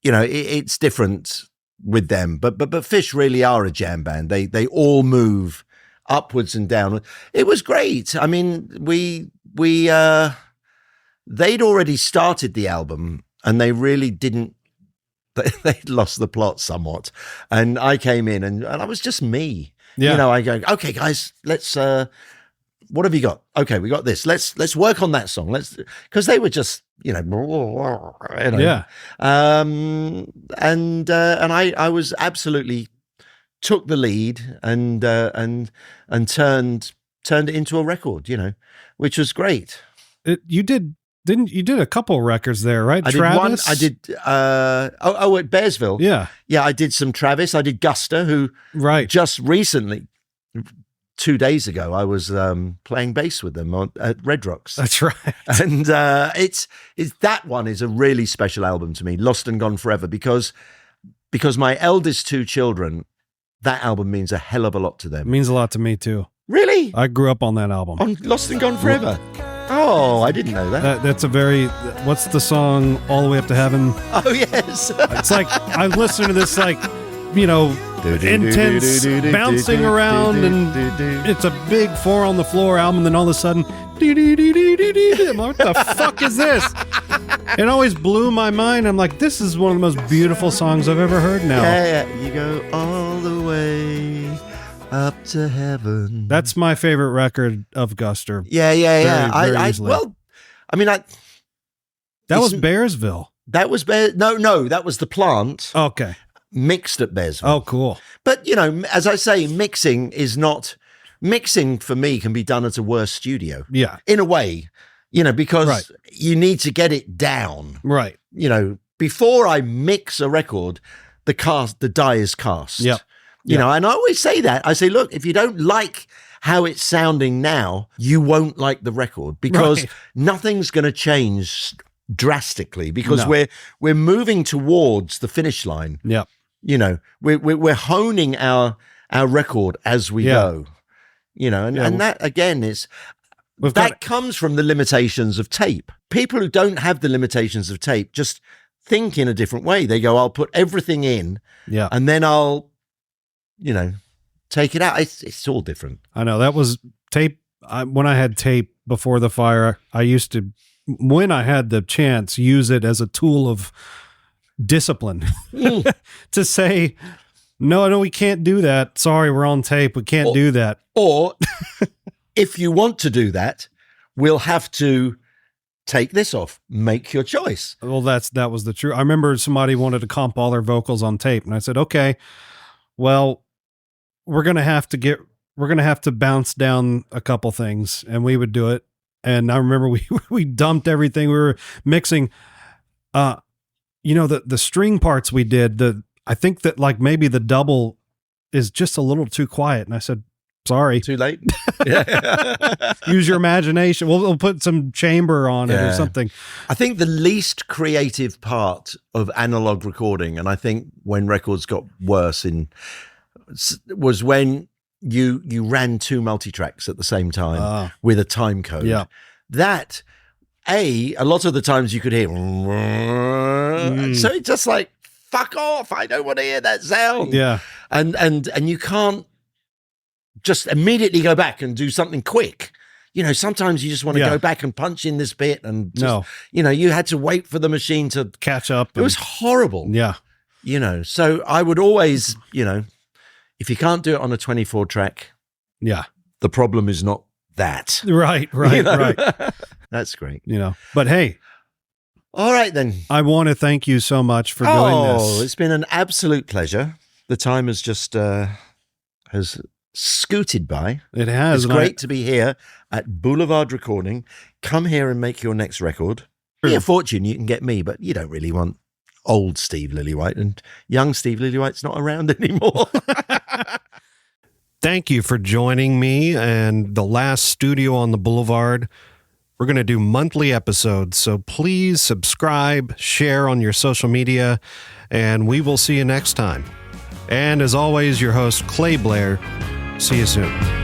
it's different with them. But Fish really are a jam band. They all move upwards and down. It was great. I mean, they'd already started the album, and they really didn't. They'd lost the plot somewhat, and I came in, and I was just me.
Yeah.
I go, okay, guys, let's. What have you got? Okay, we got this. Let's work on that song. Because they were just,
Yeah.
And I was absolutely took the lead and turned it into a record. Which was great.
You did a couple records there, right?
I
Travis?
did one. I did. At Bearsville.
Yeah.
Yeah, I did some Travis. I did Guster, who just recently, 2 days ago, I was playing bass with them at Red Rocks.
That's right.
And it's that one is a really special album to me, Lost and Gone Forever, because my eldest 2 children, that album means a hell of a lot to them.
It means a lot to me too.
Really?
I grew up on that album.
On Lost and Gone Forever. Oh, I didn't know that.
That's a very. What's the song? All the Way Up to Heaven.
Oh yes.
It's like I listen to this intense bouncing around, and it's a big 4 on the floor album. And then all of a sudden, what the fuck is this? It always blew my mind. I'm like, this is one of the most beautiful songs I've ever heard. Now,
yeah. You go all the way up to heaven.
That's my favorite record of Guster.
Yeah.
Very easily.
That
was Bearsville.
That was No, that was the Plant.
Okay.
Mixed at Bearsville.
Oh, cool.
But as I say, mixing is not mixing for me can be done at a worse studio.
Yeah.
In a way, because
Right.
you need to get it down.
Right.
Before I mix a record, the die is cast.
Yep.
And I always say that. I say, look, if you don't like how it's sounding now, you won't like the record, because
Right.
nothing's going to change drastically, because
No.
we're moving towards the finish line.
Yep.
We're honing our record as we go. And that again is comes from the limitations of tape. People who don't have the limitations of tape just think in a different way. They go, I'll put everything in,
Yeah.
and then I'll, take it out. It's all different.
I know that was tape. When I had tape before the fire, I used to, when I had the chance, use it as a tool of discipline to say, no, we can't do that. Sorry, we're on tape. We can't do that.
Or if you want to do that, we'll have to take this off. Make your choice.
Well, that was the truth. I remember somebody wanted to comp all their vocals on tape, and I said, okay, well, we're gonna have to bounce down a couple things, and we would do it. And I remember we dumped everything. We were mixing, the string parts we did. I think that like maybe the double is just a little too quiet, and I said, sorry,
Too late.
use your imagination. We'll put some chamber on it or something.
I think the least creative part of analog recording, and I think when records got worse was when you ran two multi-tracks at the same time with a time code.
Yeah.
That, a lot of the times you could hear, so it's just like, fuck off, I don't want to hear that sound.
Yeah.
And you can't just immediately go back and do something quick. Sometimes you just want to go back and punch in this bit, and just, you had to wait for the machine to
Catch up.
It was horrible.
Yeah.
So I would always, if you can't do it on a 24 track,
Yeah.
the problem is not that.
Right. Right.
That's great.
But hey,
All right, then.
I want to thank you so much for doing this.
It's been an absolute pleasure. The time has just has scooted by.
It has.
It's great to be here at Boulevard Recording. Come here and make your next record. Be a fortune, you can get me, but you don't really want old Steve Lillywhite, and young Steve Lillywhite's not around anymore.
Thank you for joining me and the last studio on the Boulevard. We're going to do monthly episodes, so please subscribe, share on your social media, and we will see you next time. And as always, your host, Clay Blair. See you soon.